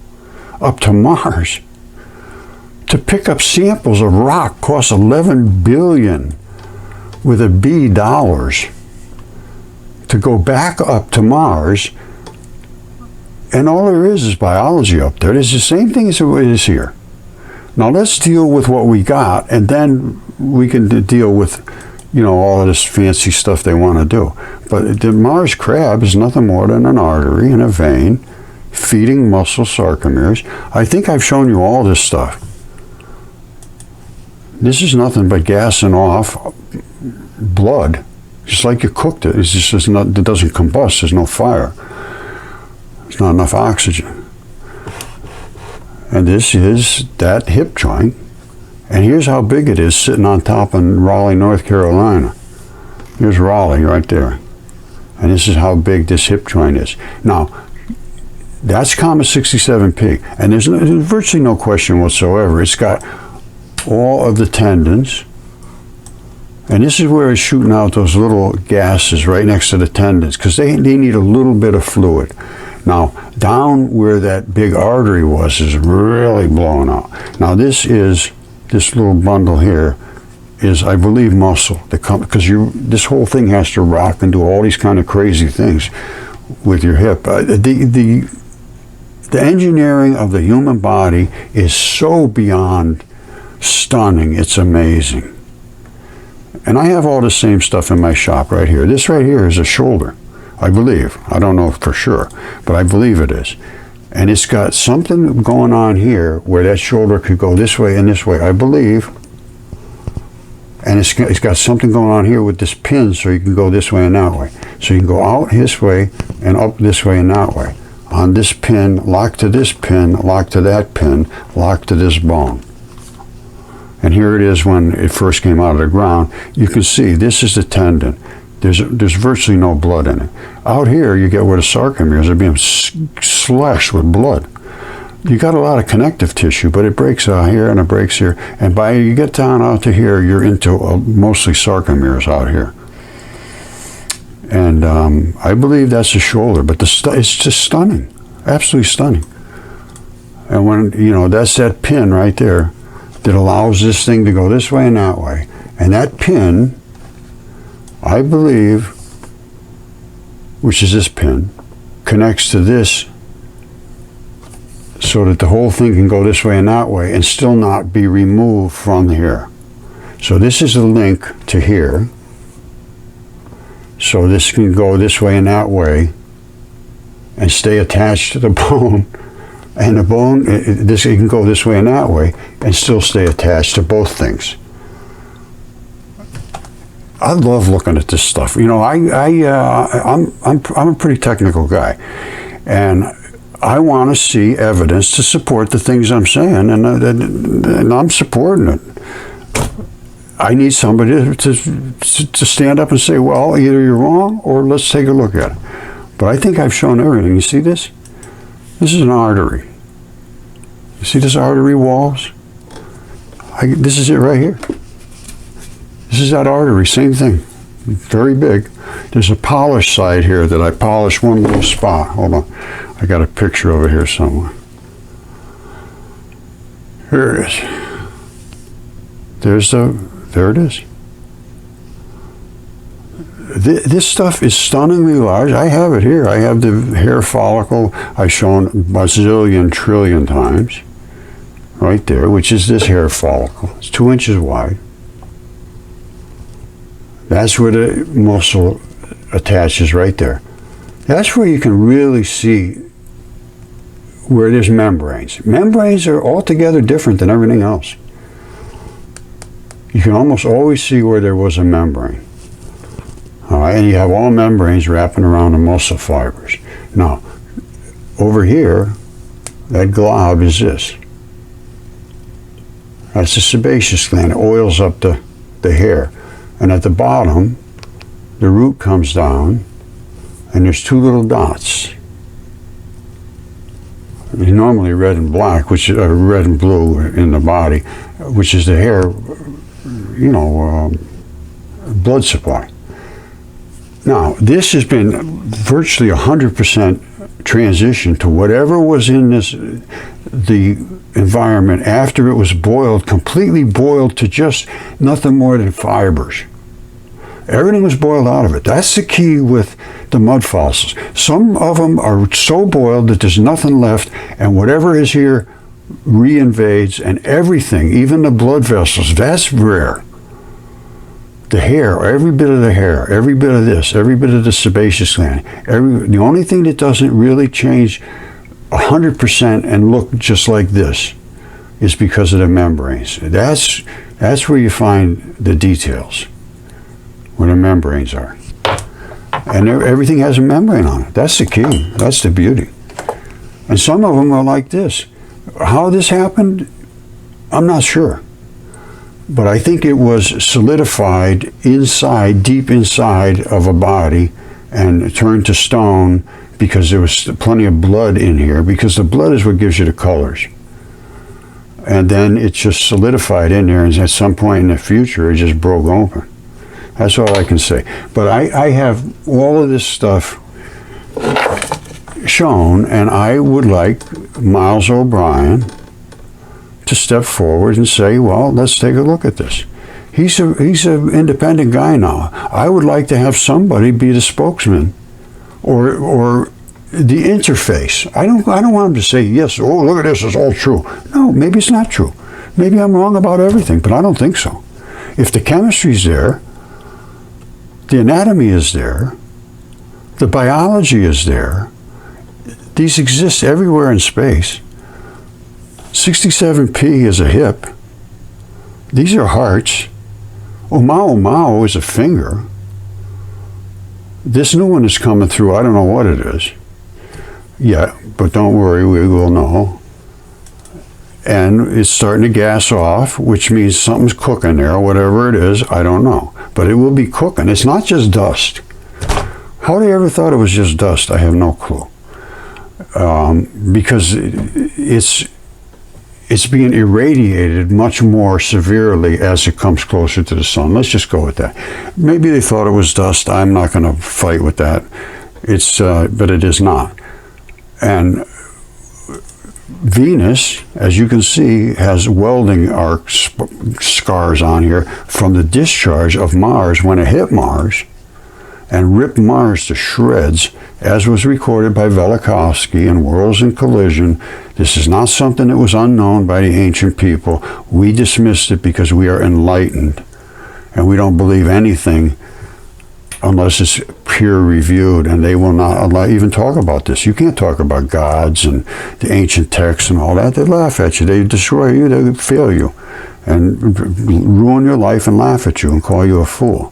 up to Mars. To pick up samples of rock costs $11 billion with a B dollars to go back up to Mars, and all there is biology up there. It's the same thing as it is here. Now let's deal with what we got, and then we can deal with, all of this fancy stuff they want to do. But the Mars crab is nothing more than an artery and a vein feeding muscle sarcomeres. I think I've shown you all this stuff. This is nothing but gassing off blood, just like you cooked it. It's just it doesn't combust. There's no fire. There's not enough oxygen. And this is that hip joint. And here's how big it is sitting on top in Raleigh, North Carolina. Here's Raleigh right there. And this is how big this hip joint is. Now, that's Comet 67P. And there's virtually no question whatsoever. It's got all of the tendons, and this is where it's shooting out those little gases right next to the tendons, because they need a little bit of fluid. Now, down where that big artery was is really blown out. Now, this little bundle here is, I believe, muscle. Because this whole thing has to rock and do all these kind of crazy things with your hip. The engineering of the human body is so beyond stunning. It's amazing. And I have all the same stuff in my shop right here. This right here is a shoulder, I believe. I don't know for sure, but I believe it is. And it's got something going on here where that shoulder could go this way and this way, I believe. And it's got something going on here with this pin, so you can go this way and that way. So you can go out this way and up this way and that way. On this pin, lock to this pin, lock to that pin, lock to this bone. And here it is when it first came out of the ground. You can see this is the tendon. There's virtually no blood in it. Out here, you get where the sarcomeres are being slashed with blood. You got a lot of connective tissue, but it breaks out here and it breaks here. And by you get down out to here, you're into mostly sarcomeres out here. And I believe that's the shoulder, but it's just stunning, absolutely stunning. And when, that's that pin right there that allows this thing to go this way and that way. And that pin, I believe, which is this pin, connects to this so that the whole thing can go this way and that way and still not be removed from here. So this is a link to here. So this can go this way and that way and stay attached to the bone. And the bone, it can go this way and that way and still stay attached to both things. I love looking at this stuff. I'm a pretty technical guy, and I want to see evidence to support the things I'm saying, and I'm supporting it. I need somebody to stand up and say, well, either you're wrong or let's take a look at it. But I think I've shown everything. You see this? This is an artery. You see this artery walls? This is it right here. This is that artery, same thing. Very big. There's a polished side here that I polished one little spot. Hold on. I got a picture of it here somewhere. Here it is. There it is. This stuff is stunningly large. I have it here. I have the hair follicle I've shown a bazillion trillion times. Right there, which is this hair follicle. It's 2 inches wide. That's where the muscle attaches right there. That's where you can really see where there's membranes. Membranes are altogether different than everything else. You can almost always see where there was a membrane. All right, and you have all membranes wrapping around the muscle fibers. Now, over here, that glob is this. That's the sebaceous gland. It oils up the hair. And at the bottom, the root comes down, and there's 2 little dots. Normally red and black, which is red and blue in the body, which is the hair, blood supply. Now, this has been virtually 100% transition to whatever was in the environment after it was boiled, completely boiled to just nothing more than fibers. Everything was boiled out of it. That's the key with the mud fossils. Some of them are so boiled that there's nothing left, and whatever is here reinvades, and everything, even the blood vessels, that's rare. The hair, every bit of the hair, every bit of this, every bit of the sebaceous gland, the only thing that doesn't really change 100% and look just like this is because of the membranes. That's where you find the details, where the membranes are. And everything has a membrane on it. That's the key. That's the beauty. And some of them are like this. How this happened, I'm not sure. But I think it was solidified inside, deep inside of a body, and turned to stone because there was plenty of blood in here, because the blood is what gives you the colors. And then it just solidified in there, and at some point in the future, it just broke open. That's all I can say. But I have all of this stuff shown, and I would like Miles O'Brien to step forward and say, well, let's take a look at this. He's an independent guy now. I would like to have somebody be the spokesman or the interface. I don't want him to say, yes, oh, look at this, it's all true. No, maybe it's not true. Maybe I'm wrong about everything, but I don't think so. If the chemistry's there, the anatomy is there, the biology is there, these exist everywhere in space. 67P is a hip. These are hearts. Oumuamua is a finger. This new one is coming through. I don't know what it is. Yeah, but don't worry, we will know. And it's starting to gas off, which means something's cooking there. Whatever it is, I don't know. But it will be cooking. It's not just dust. How they ever thought it was just dust, I have no clue. Because it's being irradiated much more severely as it comes closer to the sun. Let's just go with that. Maybe they thought it was dust. I'm not going to fight with that. But it is not. And Venus, as you can see, has welding arc scars on here from the discharge of Mars when it hit Mars and ripped Mars to shreds, as was recorded by Velikovsky in Worlds in Collision. This is not something that was unknown by the ancient people. We dismissed it because we are enlightened, and we don't believe anything unless it's peer-reviewed, and they will not even talk about this. You can't talk about gods and the ancient texts and all that. They laugh at you. They destroy you. They fail you and ruin your life and laugh at you and call you a fool.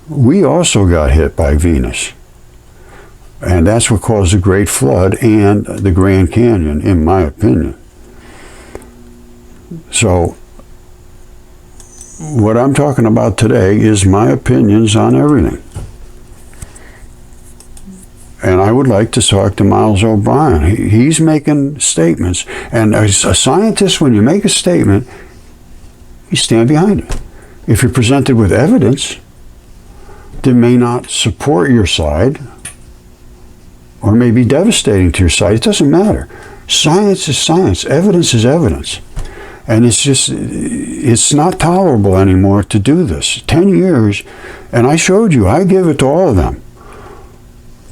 We also got hit by Venus, and that's what caused the Great Flood and the Grand Canyon, in my opinion. So what I'm talking about today is my opinions on everything. And I would like to talk to Miles O'Brien. He's making statements, and as a scientist, when you make a statement, you stand behind it. If you're presented with evidence that may not support your side or may be devastating to your side, it doesn't matter. Science is science. Evidence is evidence. And it's not tolerable anymore to do this. 10 years, and I showed you, I give it to all of them.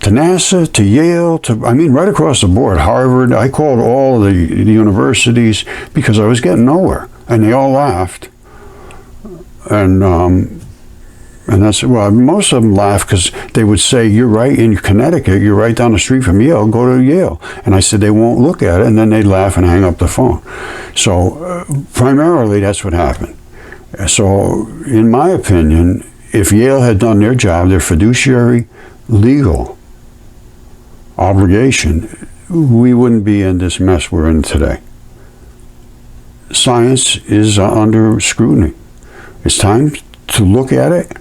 To NASA, to Yale, right across the board, Harvard. I called all the universities because I was getting nowhere. And they all laughed. And that's, well, most of them laugh because they would say, you're right in Connecticut, you're right down the street from Yale, go to Yale. And I said, they won't look at it, and then they'd laugh and hang up the phone. So primarily that's what happened. So in my opinion, if Yale had done their job, their fiduciary legal obligation, we wouldn't be in this mess we're in today. Science is under scrutiny. It's time to look at it.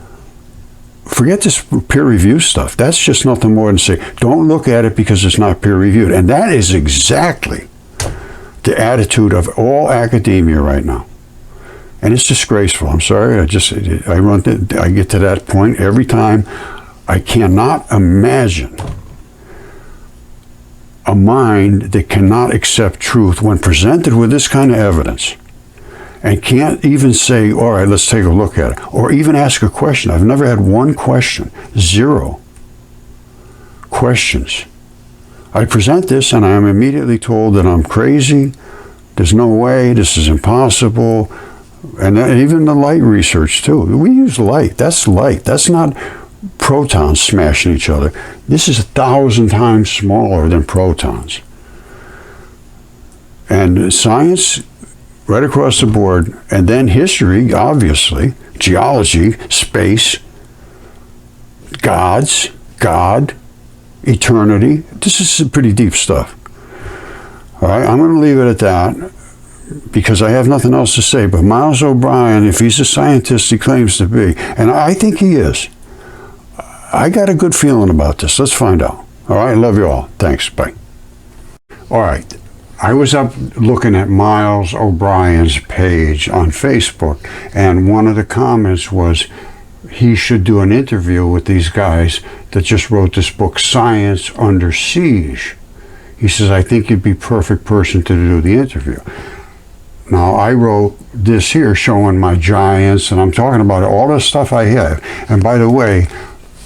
Forget this peer review stuff. That's just nothing more than say, don't look at it because it's not peer reviewed. And that is exactly the attitude of all academia right now. And it's disgraceful. I'm sorry. I get to that point every time. I cannot imagine a mind that cannot accept truth when presented with this kind of evidence, and can't even say, all right, let's take a look at it, or even ask a question. I've never had one question, 0 questions. I present this and I am immediately told that I'm crazy, there's no way, this is impossible, and even the light research too. We use light, that's not protons smashing each other. This is 1,000 times smaller than protons. And science, right across the board, and then history, obviously, geology, space, God, eternity. This is some pretty deep stuff. All right, I'm going to leave it at that because I have nothing else to say. But Miles O'Brien, if he's a scientist he claims to be, and I think he is, I got a good feeling about this. Let's find out. All right, love you all. Thanks. Bye. All right. I was up looking at Miles O'Brien's page on Facebook, and one of the comments was, he should do an interview with these guys that just wrote this book, Science Under Siege. He says, I think you'd be perfect person to do the interview. Now, I wrote this here showing my giants, and I'm talking about all the stuff I have. And by the way,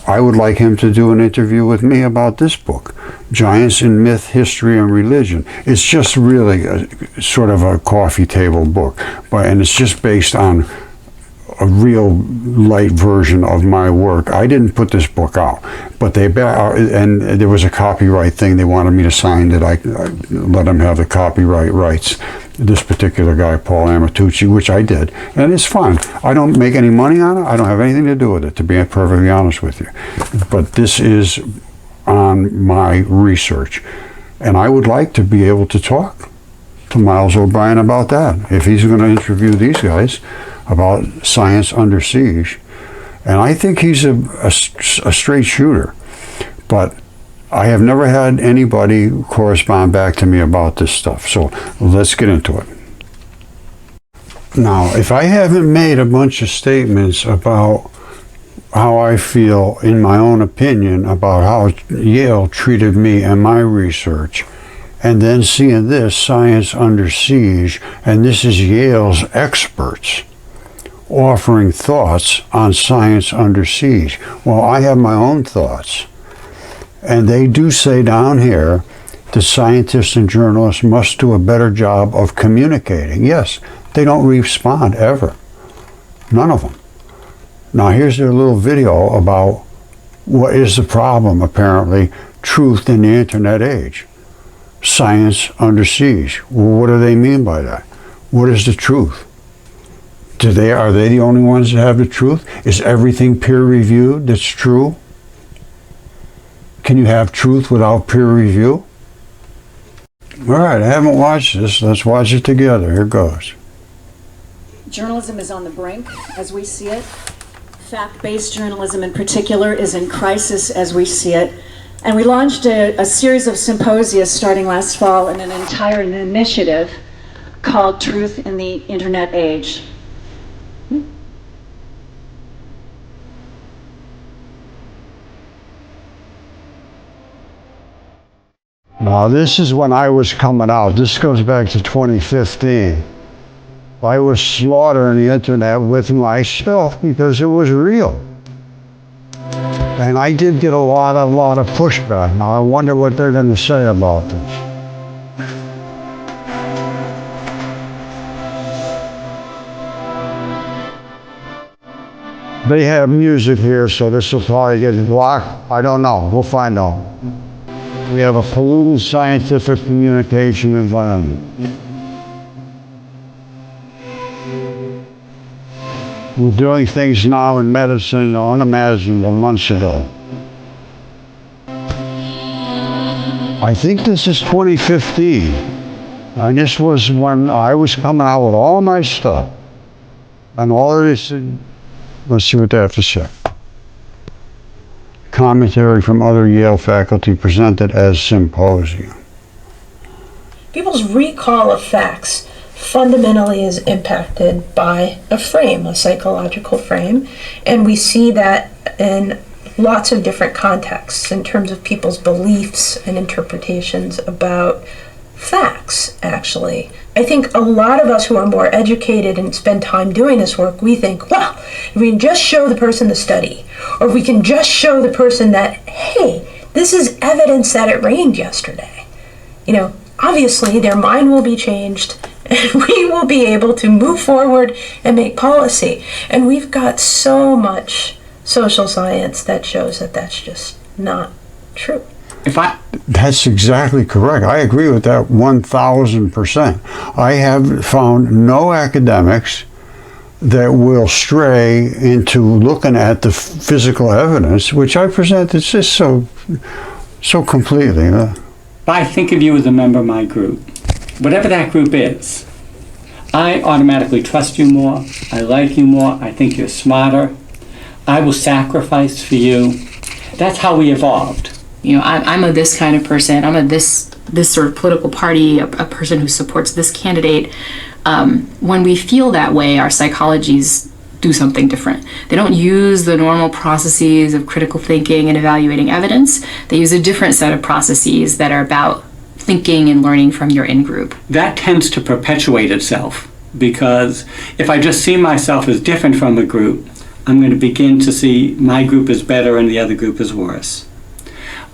I would like him to do an interview with me about this book, Giants in Myth, History, and Religion. It's just really sort of a coffee table book, and it's just based on a real light version of my work. I didn't put this book out, but and there was a copyright thing. They wanted me to sign that I let them have the copyright rights. This particular guy, Paul Amatucci, which I did, and it's fun. I don't make any money on it. I don't have anything to do with it, to be perfectly honest with you. But this is on my research, and I would like to be able to talk to Miles O'Brien about that if he's going to interview these guys about Science Under Siege. And I think he's a straight shooter, but I have never had anybody correspond back to me about this stuff. So let's get into it. Now, if I haven't made a bunch of statements about how I feel, in my own opinion, about how Yale treated me and my research, and then seeing this, Science Under Siege, and this is Yale's experts offering thoughts on Science Under Siege. Well, I have my own thoughts. And they do say down here that scientists and journalists must do a better job of communicating. Yes, they don't respond ever. None of them. Now here's their little video about what is the problem, apparently, truth in the internet age. Science Under Siege. Well, what do they mean by that? What is the truth? Are they the only ones that have the truth? Is everything peer-reviewed that's true? Can you have truth without peer review? All right, I haven't watched this. Let's watch it together. Here goes. Journalism is on the brink, as we see it. Fact-based journalism in particular is in crisis, as we see it. And we launched a series of symposia starting last fall in an entire initiative called Truth in the Internet Age. Now, this is when I was coming out. This goes back to 2015. I was slaughtering the internet with myself because it was real. And I did get a lot of pushback. Now, I wonder what they're going to say about this. They have music here, so this will probably get blocked. I don't know. We'll find out. We have a polluted scientific communication environment. We're doing things now in medicine unimaginable months ago. I think this is 2015. And this was when I was coming out with all my stuff. And all of this, let's see what they have to say. Commentary from other Yale faculty presented as symposium. People's recall of facts fundamentally is impacted by a frame, a psychological frame, and we see that in lots of different contexts in terms of people's beliefs and interpretations about facts, actually. I think a lot of us who are more educated and spend time doing this work, we think, well, if we can just show the person the study, or if we can just show the person that, hey, this is evidence that it rained yesterday. You know, obviously their mind will be changed and we will be able to move forward and make policy. And we've got so much social science that shows that that's just not true. That's exactly correct. I agree with that 1,000%. I have found no academics that will stray into looking at the physical evidence, which I present. It's just so completely. I think of you as a member of my group. Whatever that group is, I automatically trust you more. I like you more. I think you're smarter. I will sacrifice for you. That's how we evolved. You know, I'm a this kind of person. I'm a this sort of political party, a person who supports this candidate. When we feel that way, our psychologies do something different. They don't use the normal processes of critical thinking and evaluating evidence. They use a different set of processes that are about thinking and learning from your in-group. That tends to perpetuate itself, because if I just see myself as different from a group, I'm going to begin to see my group is better and the other group is worse.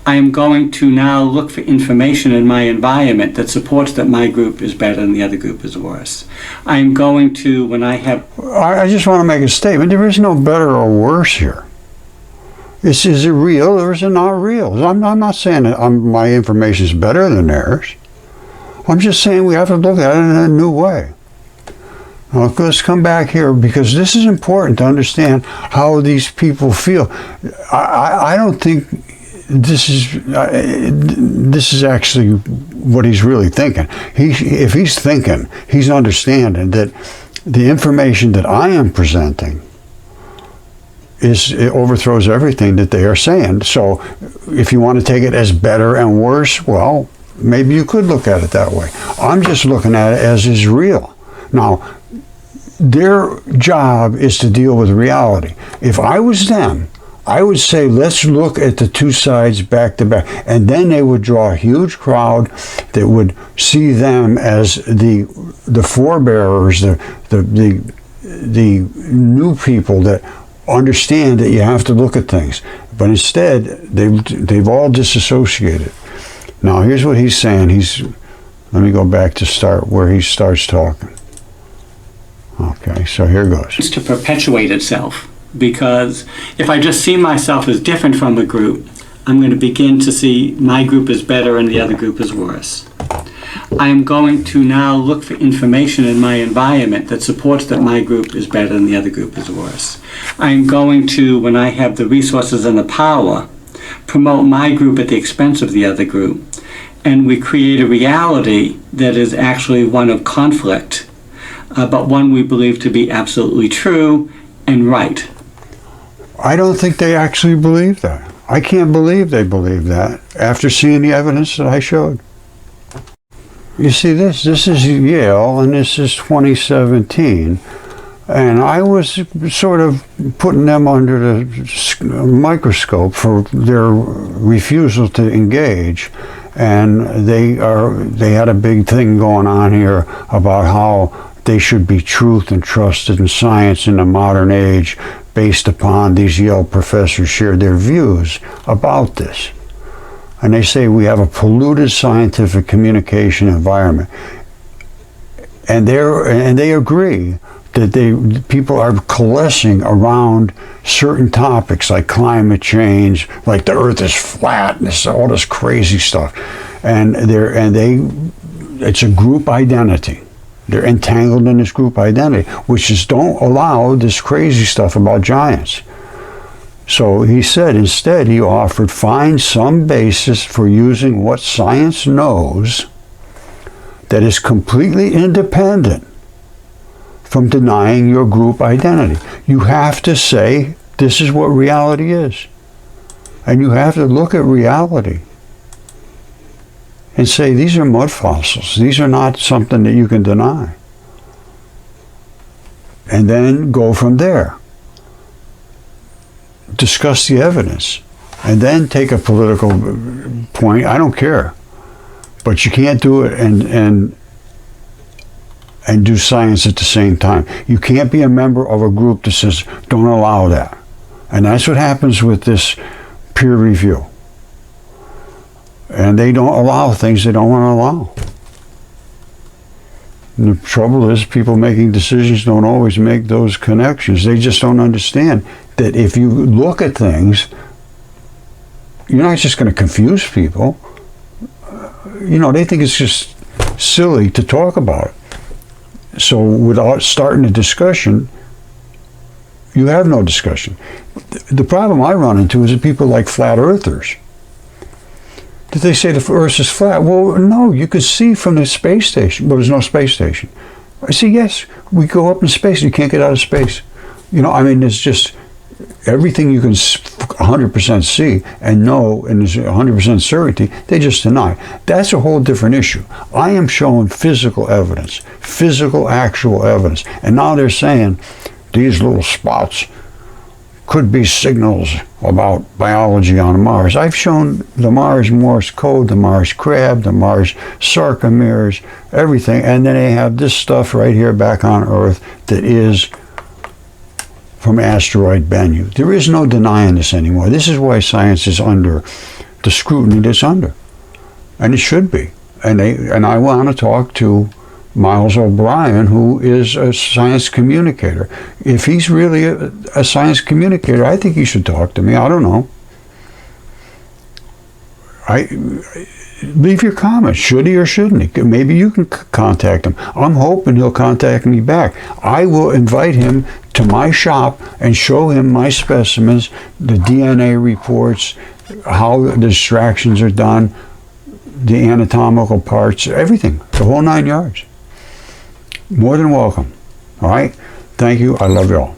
I am going to now look for information in my environment that supports that my group is better and the other group is worse. I am going to, when I have... I just want to make a statement. There is no better or worse here. Is it real or is it not real? I'm not saying that my information is better than theirs. I'm just saying we have to look at it in a new way. Now, let's come back here, because this is important to understand how these people feel. I don't think this is actually what he's really thinking. If he's thinking, he's understanding that the information that I am presenting it overthrows everything that they are saying. So if you want to take it as better and worse, well, maybe you could look at it that way. I'm just looking at it as is real. Now, their job is to deal with reality. If I was them, I would say, let's look at the two sides back to back. And then they would draw a huge crowd that would see them as the forebearers, the new people that understand that you have to look at things. But instead, they've all disassociated. Now, here's what he's saying. Let me go back to start where he starts talking. Okay, so here goes. It's to perpetuate itself, because if I just see myself as different from a group, I'm going to begin to see my group is better and the other group is worse. I am going to now look for information in my environment that supports that my group is better and the other group is worse. I am going to, when I have the resources and the power, promote my group at the expense of the other group. And we create a reality that is actually one of conflict, but one we believe to be absolutely true and right. I don't think they actually believe that. I can't believe they believe that after seeing the evidence that I showed. You see, this is Yale, and this is 2017, and I was sort of putting them under the microscope for their refusal to engage, and they had a big thing going on here about how they should be truth and trusted in science in the modern age, based upon these Yale professors shared their views about this. And they say we have a polluted scientific communication environment. And they agree that people are coalescing around certain topics like climate change, like the earth is flat, and all this crazy stuff. And it's a group identity. They're entangled in this group identity, which is don't allow this crazy stuff about giants. So he said instead he offered find some basis for using what science knows that is completely independent from denying your group identity. You have to say this is what reality is. And you have to look at reality and say these are mud fossils. These are not something that you can deny. And then go from there. Discuss the evidence. And then take a political point. I don't care. But you can't do it and do science at the same time. You can't be a member of a group that says, don't allow that. And that's what happens with this peer review. And they don't allow things they don't want to allow. And the trouble is people making decisions don't always make those connections. They just don't understand that if you look at things, you're not just going to confuse people. They think it's just silly to talk about it. So without starting a discussion, you have no discussion. The problem I run into is that people like flat earthers. That they say the Earth is flat. Well, no, you could see from the space station. Well, there's no space station. I say, yes, we go up in space. You can't get out of space. It's just everything you can 100% see and know, and there's 100% certainty, they just deny. That's a whole different issue. I am showing physical evidence, physical, actual evidence. And now they're saying, these little spots could be signals about biology on Mars. I've shown the Mars Morse code, the Mars crab, the Mars sarcomeres, everything, and then they have this stuff right here back on Earth that is from asteroid Bennu. There is no denying this anymore. This is why science is under the scrutiny that's under, and it should be. And I want to talk to Miles O'Brien, who is a science communicator. If he's really a science communicator, I think he should talk to me. I don't know. Leave your comments. Should he or shouldn't he? Maybe you can contact him. I'm hoping he'll contact me back. I will invite him to my shop and show him my specimens, the DNA reports, how the extractions are done, the anatomical parts, everything, the whole 9 yards. More than welcome. All right? Thank you. I love you all.